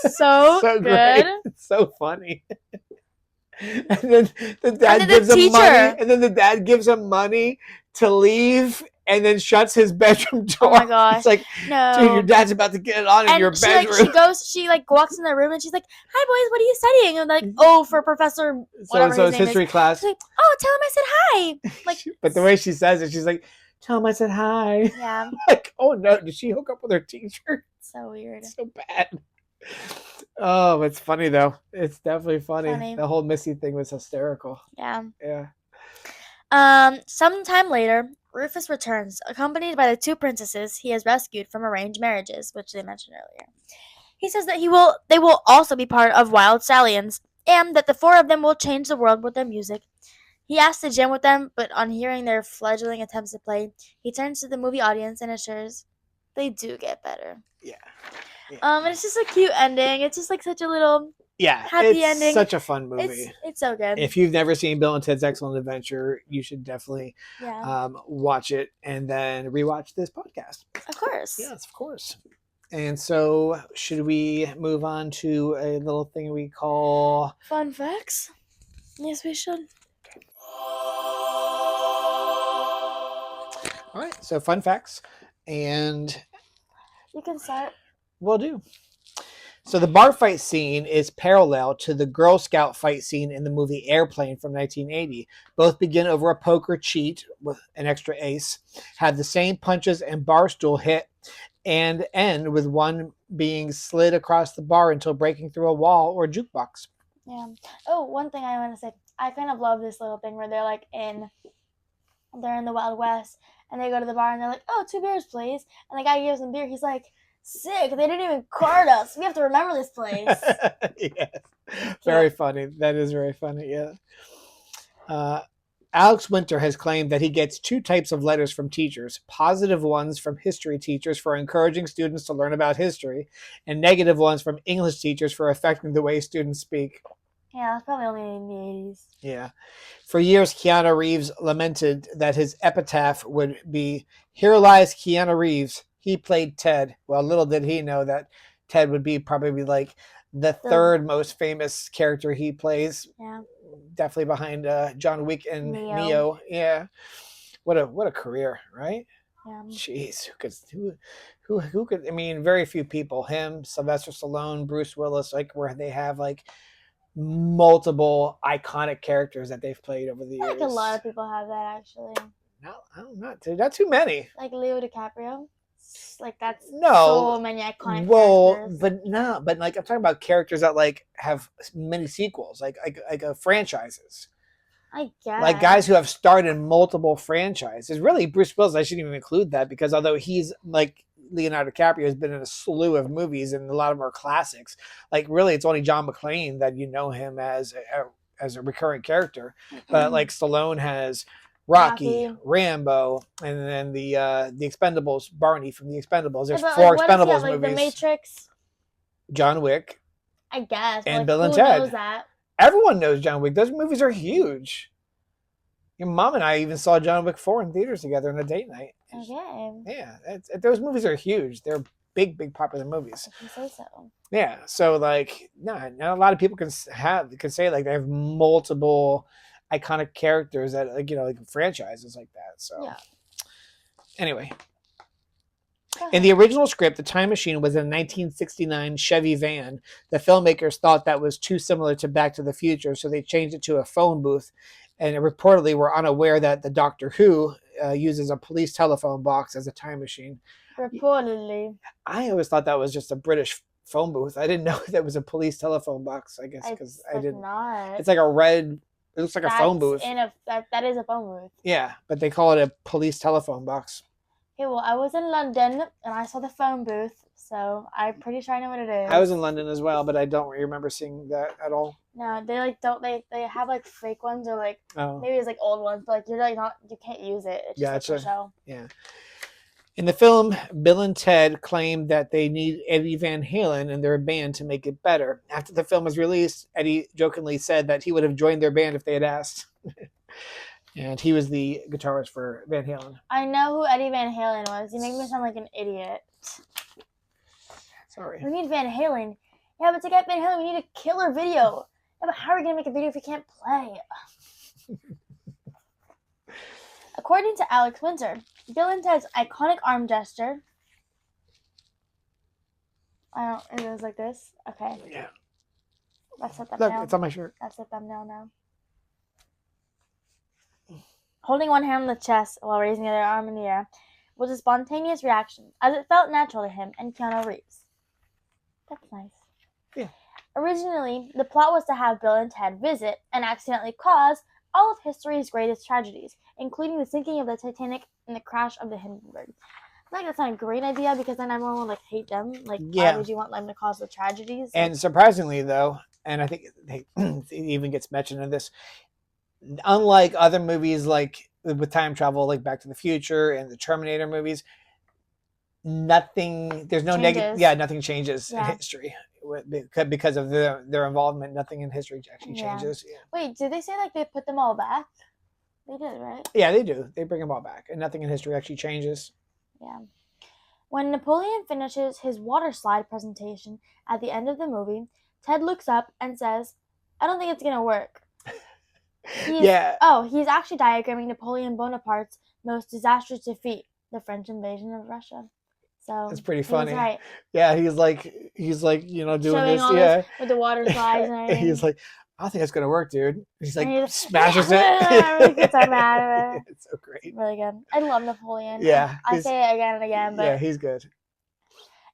Speaker 2: So good. Great.
Speaker 1: It's so funny. And then the dad gives him money. And then the dad gives him money to leave and then shuts his bedroom door.
Speaker 2: Oh my gosh.
Speaker 1: It's like,
Speaker 2: no.
Speaker 1: Dude, your dad's about to get it on in your bedroom.
Speaker 2: She walks in the room and she's like, hi boys, what are you studying? And like, oh, for Professor whatever
Speaker 1: so his history class.
Speaker 2: She's like, oh, tell him I said hi. Like,
Speaker 1: but the way she says it, she's like, tell him I said hi.
Speaker 2: Yeah.
Speaker 1: Like, oh no, did she hook up with her teacher?
Speaker 2: So weird.
Speaker 1: So bad. Oh, it's funny though. It's definitely funny.
Speaker 2: Funny.
Speaker 1: The whole Missy thing was hysterical.
Speaker 2: Yeah.
Speaker 1: Yeah.
Speaker 2: Sometime later, Rufus returns, accompanied by the two princesses he has rescued from arranged marriages, which they mentioned earlier. He says that they will also be part of Wyld Stallions, and that the four of them will change the world with their music. He asks to jam with them, but on hearing their fledgling attempts to play, he turns to the movie audience and assures they do get better.
Speaker 1: Yeah.
Speaker 2: And it's just a cute ending. It's just like such a little happy
Speaker 1: it's
Speaker 2: ending.
Speaker 1: Such a fun movie.
Speaker 2: It's so good.
Speaker 1: If you've never seen Bill and Ted's Excellent Adventure, you should definitely
Speaker 2: Yeah.
Speaker 1: watch it and then rewatch this podcast.
Speaker 2: Of course.
Speaker 1: Yes, of course. And so, should we move on to a little thing we call
Speaker 2: Fun facts? Yes, we should.
Speaker 1: All right, so fun facts, and
Speaker 2: You can start.
Speaker 1: we'll do. So the bar fight scene is parallel to the Girl Scout fight scene in the movie Airplane from 1980. Both begin over a poker cheat with an extra ace, have the same punches and bar stool hit, and end with one being slid across the bar until breaking through a wall or jukebox.
Speaker 2: Yeah. Oh, one thing I want to say. I kind of love this little thing where they're in the Wild West, and they go to the bar and they're like, "Oh, 2 beers, please." And the guy gives them beer. He's like, "Sick! They didn't even card us. We have to remember this place."
Speaker 1: Yes. Very funny. That is very funny. Yeah. Alex Winter has claimed that he gets 2 types of letters from teachers: positive ones from history teachers for encouraging students to learn about history, and negative ones from English teachers for affecting the way students speak.
Speaker 2: Yeah, that's probably only in the 80s.
Speaker 1: Yeah. For years, Keanu Reeves lamented that his epitaph would be, "Here lies Keanu Reeves. He played Ted." Well, little did he know that Ted would be probably like the third most famous character he plays.
Speaker 2: Yeah.
Speaker 1: Definitely behind John Wick and
Speaker 2: Neo.
Speaker 1: Yeah. What a career, right?
Speaker 2: Yeah.
Speaker 1: Jeez, who could? I mean, very few people. Him, Sylvester Stallone, Bruce Willis, like where they have like multiple iconic characters that they've played over the years.
Speaker 2: Like a lot of people have that actually.
Speaker 1: No, not too many.
Speaker 2: Like Leo DiCaprio. Like that's
Speaker 1: No.
Speaker 2: so many iconic characters.
Speaker 1: But like I'm talking about characters that like have many sequels, like franchises.
Speaker 2: I guess.
Speaker 1: Like guys who have starred in multiple franchises. Really, Bruce Willis, I shouldn't even include that because although he's like Leonardo DiCaprio has been in a slew of movies and a lot of them are classics. Like really, it's only John McClane that you know him as a recurring character. But like Stallone has Rocky, Rambo, and then the Expendables, Barney from the Expendables. There's 4 Expendables movies.
Speaker 2: The Matrix.
Speaker 1: John Wick.
Speaker 2: I guess.
Speaker 1: And Bill and Ted.
Speaker 2: Knows that?
Speaker 1: Everyone knows John Wick. Those movies are huge. Your mom and I even saw John Wick 4 in theaters together on a date night.
Speaker 2: Okay.
Speaker 1: Yeah, those movies are huge. They're big popular movies.
Speaker 2: If you say so.
Speaker 1: Yeah, so like, not a lot of people can say like they have multiple iconic characters that like like franchises like that. So
Speaker 2: yeah.
Speaker 1: Anyway, in the original script, the time machine was a 1969 Chevy van. The filmmakers thought that was too similar to Back to the Future, so they changed it to a phone booth. And reportedly were unaware that the Doctor Who uses a police telephone box as a time machine.
Speaker 2: Reportedly.
Speaker 1: I always thought that was just a British phone booth. I didn't know that was a police telephone box, I guess, because I didn't.
Speaker 2: Not.
Speaker 1: It's like a red, it looks like a phone booth.
Speaker 2: That is a phone booth.
Speaker 1: Yeah, but they call it a police telephone box.
Speaker 2: Okay, well, I was in London and I saw the phone booth, so I'm pretty sure I know what it is.
Speaker 1: I was in London as well, but I don't remember seeing that at all.
Speaker 2: No, they they have like fake ones or like maybe it's like old ones, but like you're like not you can't use it. It's just like a show.
Speaker 1: Yeah. In the film, Bill and Ted claimed that they need Eddie Van Halen in their band to make it better. After the film was released, Eddie jokingly said that he would have joined their band if they had asked. And he was the guitarist for Van Halen.
Speaker 2: I know who Eddie Van Halen was. You make me sound like an idiot.
Speaker 1: Sorry.
Speaker 2: We need Van Halen. Yeah, but to get Van Halen, we need a killer video. Yeah, but how are we going to make a video if we can't play? According to Alex Winter, Bill and Ted's iconic arm gesture. It was like this? Okay.
Speaker 1: Yeah.
Speaker 2: That's the thumbnail.
Speaker 1: Look, it's on my shirt.
Speaker 2: That's the thumbnail now. holding one hand on the chest while raising the other arm in the air, was a spontaneous reaction, as it felt natural to him and Keanu Reeves. That's nice.
Speaker 1: Yeah.
Speaker 2: Originally, the plot was to have Bill and Ted visit and accidentally cause all of history's greatest tragedies, including the sinking of the Titanic and the crash of the Hindenburg. I think that's not a great idea because then everyone would hate them. Why would you want them to cause the tragedies?
Speaker 1: And surprisingly, though, and I think it even gets mentioned in this, unlike other movies with time travel, like Back to the Future and the Terminator movies, there's no negative. Yeah, nothing changes in history because of their involvement. Nothing in history actually changes. Yeah.
Speaker 2: Wait, did they say they put them all back? They did, right?
Speaker 1: Yeah, they do. They bring them all back, and nothing in history actually changes.
Speaker 2: Yeah. When Napoleon finishes his water slide presentation at the end of the movie, Ted looks up and says, "I don't think it's gonna work." He's actually diagramming Napoleon Bonaparte's most disastrous defeat, the French invasion of Russia. So
Speaker 1: it's pretty funny.
Speaker 2: He's right.
Speaker 1: Yeah, he's like doing
Speaker 2: showing
Speaker 1: this.
Speaker 2: all this with the water slides and everything.
Speaker 1: He's like, I don't think it's gonna work, dude. He's like, smashes it.
Speaker 2: Really gets so mad at it.
Speaker 1: It's so great.
Speaker 2: Really good. I love Napoleon.
Speaker 1: Yeah,
Speaker 2: I say it again and again, but
Speaker 1: yeah, he's good.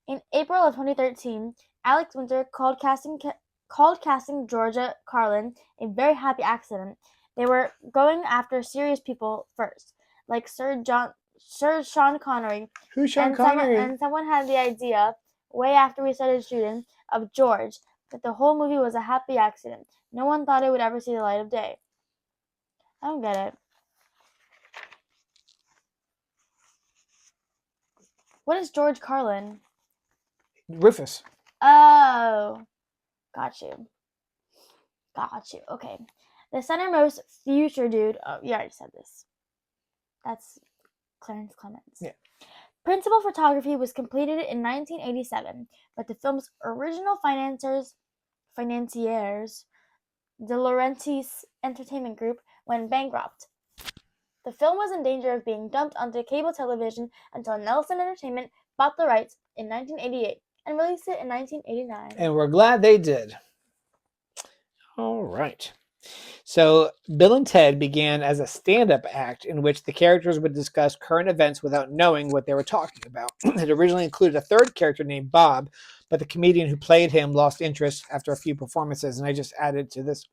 Speaker 2: In April of 2013, Alex Winter called casting Georgia Carlin a very happy accident. They were going after serious people first, like Sir Sean Connery.
Speaker 1: Who's Sean Connery?
Speaker 2: And someone had the idea, way after we started shooting, of George, that the whole movie was a happy accident. No one thought it would ever see the light of day. I don't get it. What is George Carlin?
Speaker 1: Rufus.
Speaker 2: Oh. Got you. Okay. The centermost future dude. Oh, you already said this. That's Clarence Clemens.
Speaker 1: Yeah.
Speaker 2: Principal photography was completed in 1987, but the film's original financiers, De Laurentiis Entertainment Group, went bankrupt. The film was in danger of being dumped onto cable television until Nelson Entertainment bought the rights in 1988 and released it in 1989.
Speaker 1: And we're glad they did. All right. So Bill and Ted began as a stand-up act in which the characters would discuss current events without knowing what they were talking about. It originally included a third character named Bob, but the comedian who played him lost interest after a few performances, and I just added to this.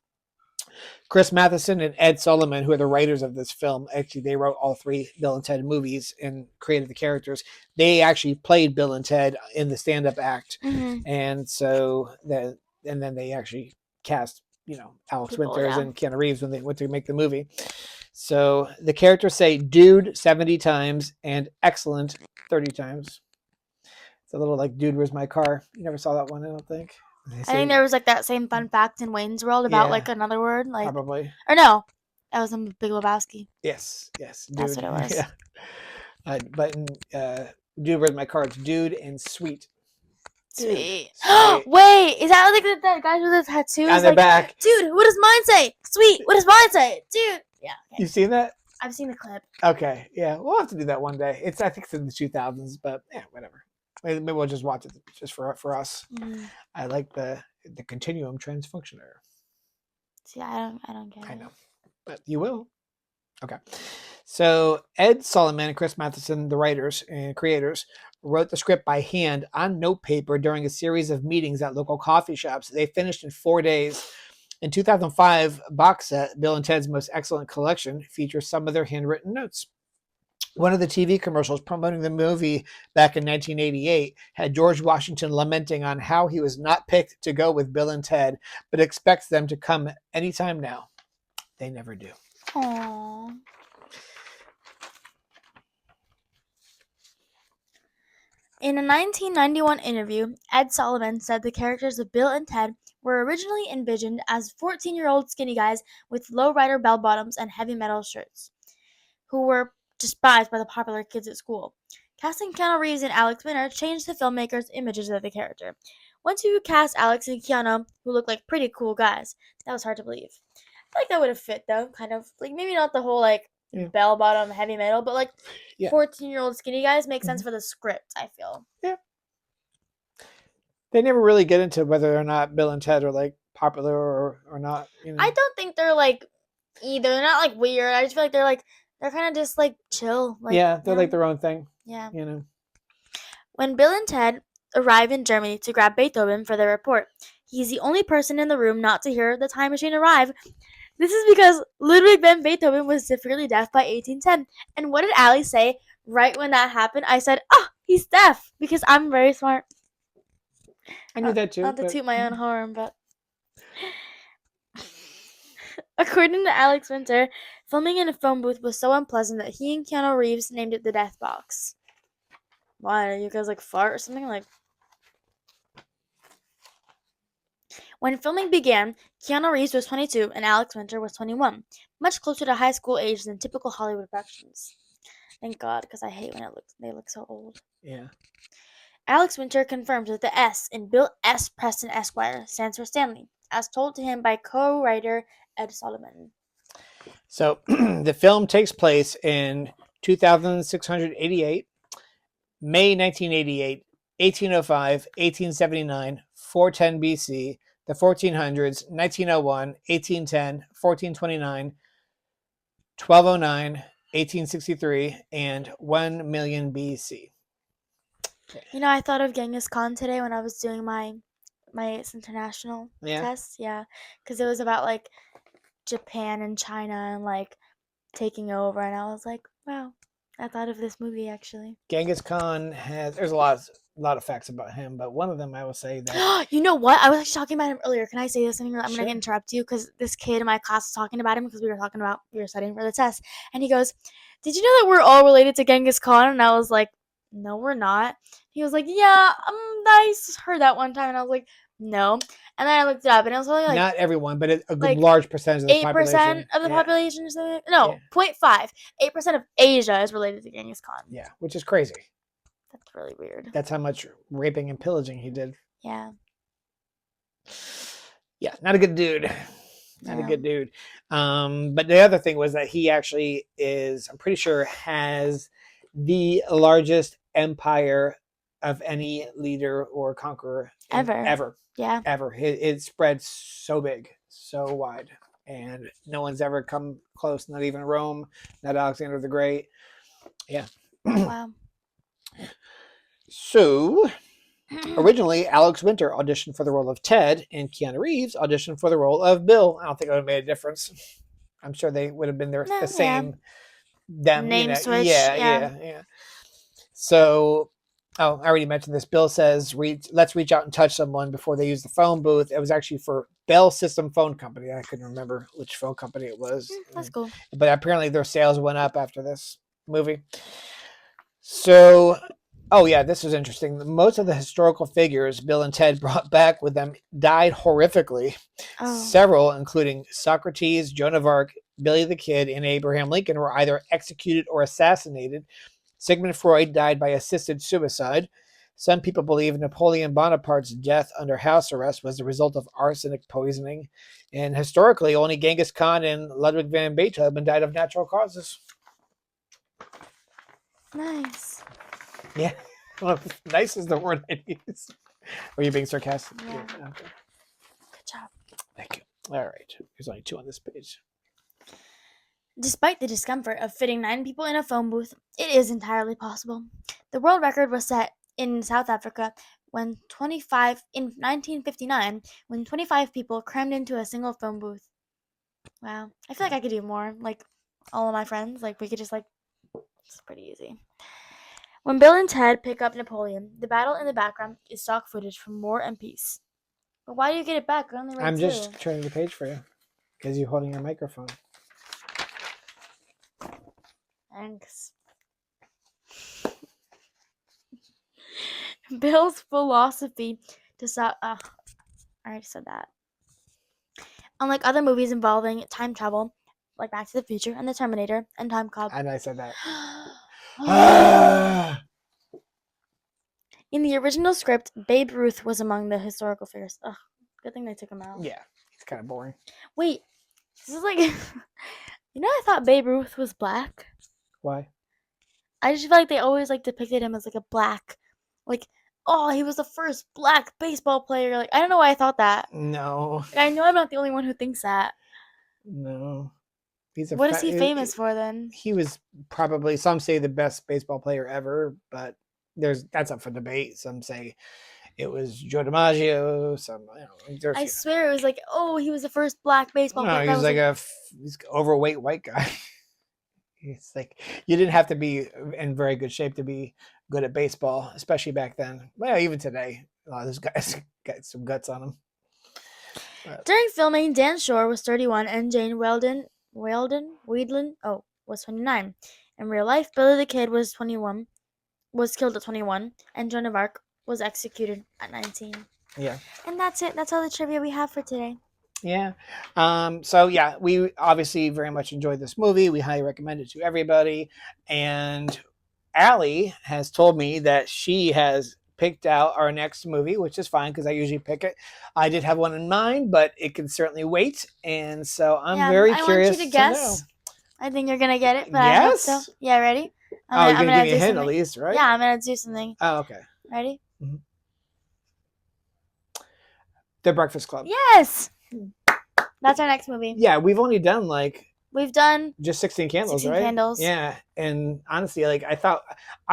Speaker 1: Chris Matheson and Ed Solomon, who are the writers of this film, actually they wrote all three Bill and Ted movies and created the characters. They actually played Bill and Ted in the stand-up act, and so and then they actually cast Alex Winters and Keanu Reeves when they went to make the movie. So the characters say "dude" 70 times and "excellent" 30 times. It's a little like "dude, where's my car?" You never saw that one, I don't think.
Speaker 2: I think there was that same fun fact in Wayne's World about another word,
Speaker 1: probably.
Speaker 2: Or no, that was in Big Lebowski.
Speaker 1: Yes, dude.
Speaker 2: That's what it was.
Speaker 1: Yeah. But in "dude, where's my car?" it's "dude" and "sweet."
Speaker 2: Sweet. Wait, is that that guy with the tattoos
Speaker 1: on the back?
Speaker 2: Dude, what does mine say? Sweet. What does mine say? Dude. Yeah. Okay.
Speaker 1: You seen that?
Speaker 2: I've seen the clip.
Speaker 1: Okay. Yeah, we'll have to do that one day. I think it's in the 2000s, but yeah, whatever. Maybe we'll just watch it just for us. I like the continuum transfunctioner.
Speaker 2: See, I don't get it.
Speaker 1: I know, but you will. Okay. So Ed Solomon and Chris Matheson, the writers and creators, wrote the script by hand on notepaper during a series of meetings at local coffee shops. They finished in 4 days. In 2005, box set Bill and Ted's Most Excellent Collection features some of their handwritten notes. One of the TV commercials promoting the movie back in 1988 had George Washington lamenting on how he was not picked to go with Bill and Ted, but expects them to come anytime now. They never do.
Speaker 2: Aww. In a 1991 interview, Ed Solomon said the characters of Bill and Ted were originally envisioned as 14-year-old skinny guys with low-rider bell-bottoms and heavy metal shirts, who were despised by the popular kids at school. Casting Keanu Reeves and Alex Winter changed the filmmakers' images of the character. Once you cast Alex and Keanu, who look like pretty cool guys, that was hard to believe. I feel like that would have fit, though, kind of. Maybe not the whole, bell-bottom heavy metal, but 14-year-old skinny guys make sense for the script, I feel.
Speaker 1: Yeah. They never really get into whether or not Bill and Ted are popular or not.
Speaker 2: I don't think they're either. They're not weird. I just feel like they're They're kind of just like chill. Like,
Speaker 1: yeah, they're like their own thing,
Speaker 2: yeah.
Speaker 1: you know.
Speaker 2: When Bill and Ted arrive in Germany to grab Beethoven for their report, he's the only person in the room not to hear the time machine arrive. This is because Ludwig van Beethoven was severely deaf by 1810. And what did Allie say right when that happened? I said, "Oh, he's deaf," because I'm very smart.
Speaker 1: I knew that too.
Speaker 2: Not to
Speaker 1: but-
Speaker 2: toot my own horn, but according to Alex Winter, filming in a phone booth was so unpleasant that he and Keanu Reeves named it the Death Box. Why? You guys like fart or something? Like, when filming began, Keanu Reeves was 22 and Alex Winter was 21, much closer to high school age than typical Hollywood productions. Thank God, because I hate when they look so old.
Speaker 1: Yeah.
Speaker 2: Alex Winter confirmed that the S in Bill S. Preston Esquire stands for Stanley, as told to him by co-writer Ed Solomon.
Speaker 1: So the film takes place in 2688, May 1988, 1805, 1879, 410 BC, the 1400s, 1901, 1810, 1429, 1209, 1863, and 1 million BC.
Speaker 2: You know, I thought of Genghis Khan today when I was doing my international
Speaker 1: Yeah.
Speaker 2: test. Yeah, because it was about like Japan and China and like taking over, and I was like, wow, I thought of this movie actually.
Speaker 1: Genghis Khan there's a lot of facts about him, but one of them I will say that
Speaker 2: You know what? I was actually talking about him earlier. Can I say this? I'm
Speaker 1: Sure.
Speaker 2: gonna interrupt you because this kid in my class was talking about him because we were studying for the test, and he goes, "Did you know that we're all related to Genghis Khan?" And I was like, "No, we're not." He was like, "Yeah, I heard that one time," and I was like, "No." And then I looked it up, and it was only like
Speaker 1: not everyone, but a good
Speaker 2: like
Speaker 1: large percentage of the
Speaker 2: 8%
Speaker 1: population.
Speaker 2: of the
Speaker 1: Yeah.
Speaker 2: population or something. No,
Speaker 1: Yeah.
Speaker 2: 0.5. 8% of Asia is related to Genghis Khan.
Speaker 1: Yeah, which is crazy.
Speaker 2: That's really weird.
Speaker 1: That's how much raping and pillaging he did.
Speaker 2: Yeah.
Speaker 1: Yeah, not a good dude. Not a
Speaker 2: No.
Speaker 1: good dude. But the other thing was that he actually I'm pretty sure, has the largest empire of any leader or conqueror
Speaker 2: Ever. Yeah.
Speaker 1: Ever. It spread so big, so wide, and no one's ever come close. Not even Rome, not Alexander the Great. Yeah.
Speaker 2: Wow.
Speaker 1: So, originally, Alex Winter auditioned for the role of Ted, and Keanu Reeves auditioned for the role of Bill. I don't think it would have made a difference. I'm sure they would have been the
Speaker 2: Yeah.
Speaker 1: same.
Speaker 2: Name switch.
Speaker 1: Yeah. So, I already mentioned this. Bill says, let's reach out and touch someone before they use the phone booth. It was actually for Bell System Phone Company. I couldn't remember which phone company it was.
Speaker 2: That's cool.
Speaker 1: But apparently their sales went up after this movie. So, this was interesting. Most of the historical figures Bill and Ted brought back with them died horrifically.
Speaker 2: Oh.
Speaker 1: Several, including Socrates, Joan of Arc, Billy the Kid, and Abraham Lincoln, were either executed or assassinated. Sigmund Freud died by assisted suicide. Some people believe Napoleon Bonaparte's death under house arrest was the result of arsenic poisoning. And historically, only Genghis Khan and Ludwig van Beethoven died of natural causes.
Speaker 2: Nice.
Speaker 1: Yeah. Well, nice is the word I use. Are you being sarcastic?
Speaker 2: Yeah.
Speaker 1: Okay.
Speaker 2: Good job.
Speaker 1: Thank you. All right. There's only 2 on this page.
Speaker 2: Despite the discomfort of fitting 9 people in a phone booth, it is entirely possible. The world record was set in South Africa in 1959 when 25 people crammed into a single phone booth. Wow. I feel like I could do more. Like all of my friends, like we could just it's pretty easy. When Bill and Ted pick up Napoleon, the battle in the background is stock footage from War and Peace. But why do you get it back? I only read
Speaker 1: I'm
Speaker 2: 2.
Speaker 1: just turning the page for you because you're holding your microphone.
Speaker 2: Thanks. Bill's philosophy to stop. I already said that. Unlike other movies involving time travel, like Back to the Future and The Terminator and Time Cop.
Speaker 1: And I said that.
Speaker 2: In the original script, Babe Ruth was among the historical figures. Ugh, good thing they took him out.
Speaker 1: Yeah, it's kind of boring.
Speaker 2: Wait, this is like, I thought Babe Ruth was black.
Speaker 1: Why?
Speaker 2: I just feel like they always depicted him as a black, he was the first black baseball player. I don't know why I thought that.
Speaker 1: No.
Speaker 2: I know I'm not the only one who thinks that.
Speaker 1: No. He's
Speaker 2: What is he famous for then?
Speaker 1: He was probably, some say, the best baseball player ever, but that's up for debate. Some say it was Joe DiMaggio. Some,
Speaker 2: I swear it was like, oh, he was the first black baseball
Speaker 1: no,
Speaker 2: player.
Speaker 1: he was like he's overweight white guy. It's like you didn't have to be in very good shape to be good at baseball, especially back then. Well, even today, a lot of those guys got some guts on them.
Speaker 2: During filming, Dan Shore was 31 and Jane Weldon was 29. In real life, Billy the Kid was killed at 21, and Joan of Arc was executed at 19.
Speaker 1: Yeah.
Speaker 2: And that's it. That's all the trivia we have for today.
Speaker 1: Yeah. So yeah, we obviously very much enjoyed this movie. We highly recommend it to everybody. And Allie has told me that she has picked out our next movie, which is fine because I usually pick it. I did have one in mind, but it can certainly wait. And so I'm very curious.
Speaker 2: I want you to guess. I think you're gonna get it, but
Speaker 1: yes?
Speaker 2: I hope so. Yeah, ready?
Speaker 1: You're gonna give me a hint at least, right?
Speaker 2: Yeah, I'm gonna do something.
Speaker 1: Oh, okay.
Speaker 2: Ready?
Speaker 1: Mm-hmm. The Breakfast Club.
Speaker 2: Yes! That's our next movie.
Speaker 1: Yeah, we've only done
Speaker 2: We've done
Speaker 1: just 16 candles,
Speaker 2: 16
Speaker 1: right?
Speaker 2: candles.
Speaker 1: Yeah, and honestly, I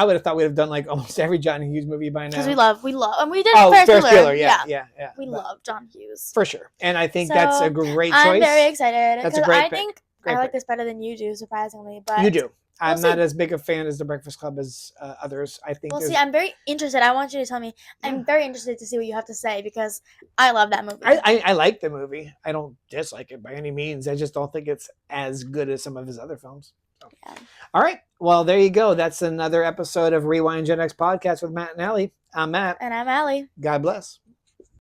Speaker 1: would have thought we'd have done almost every John Hughes movie by now.
Speaker 2: Because we love, and we did
Speaker 1: Ferris Bueller, yeah.
Speaker 2: We love John Hughes
Speaker 1: for sure, and I think that's a great choice.
Speaker 2: I'm very excited.
Speaker 1: That's a great
Speaker 2: I think
Speaker 1: I
Speaker 2: like this better than you do, surprisingly. But
Speaker 1: you do. I'm not as big a fan as The Breakfast Club as others. I think.
Speaker 2: Well, see, I'm very interested. I want you to tell me. I'm very interested to see what you have to say because I love that movie.
Speaker 1: I like the movie. I don't dislike it by any means. I just don't think it's as good as some of his other films. So. Yeah. All right. Well, there you go. That's another episode of Rewind Gen X podcast with Matt and Allie. I'm Matt.
Speaker 2: And I'm Allie.
Speaker 1: God bless.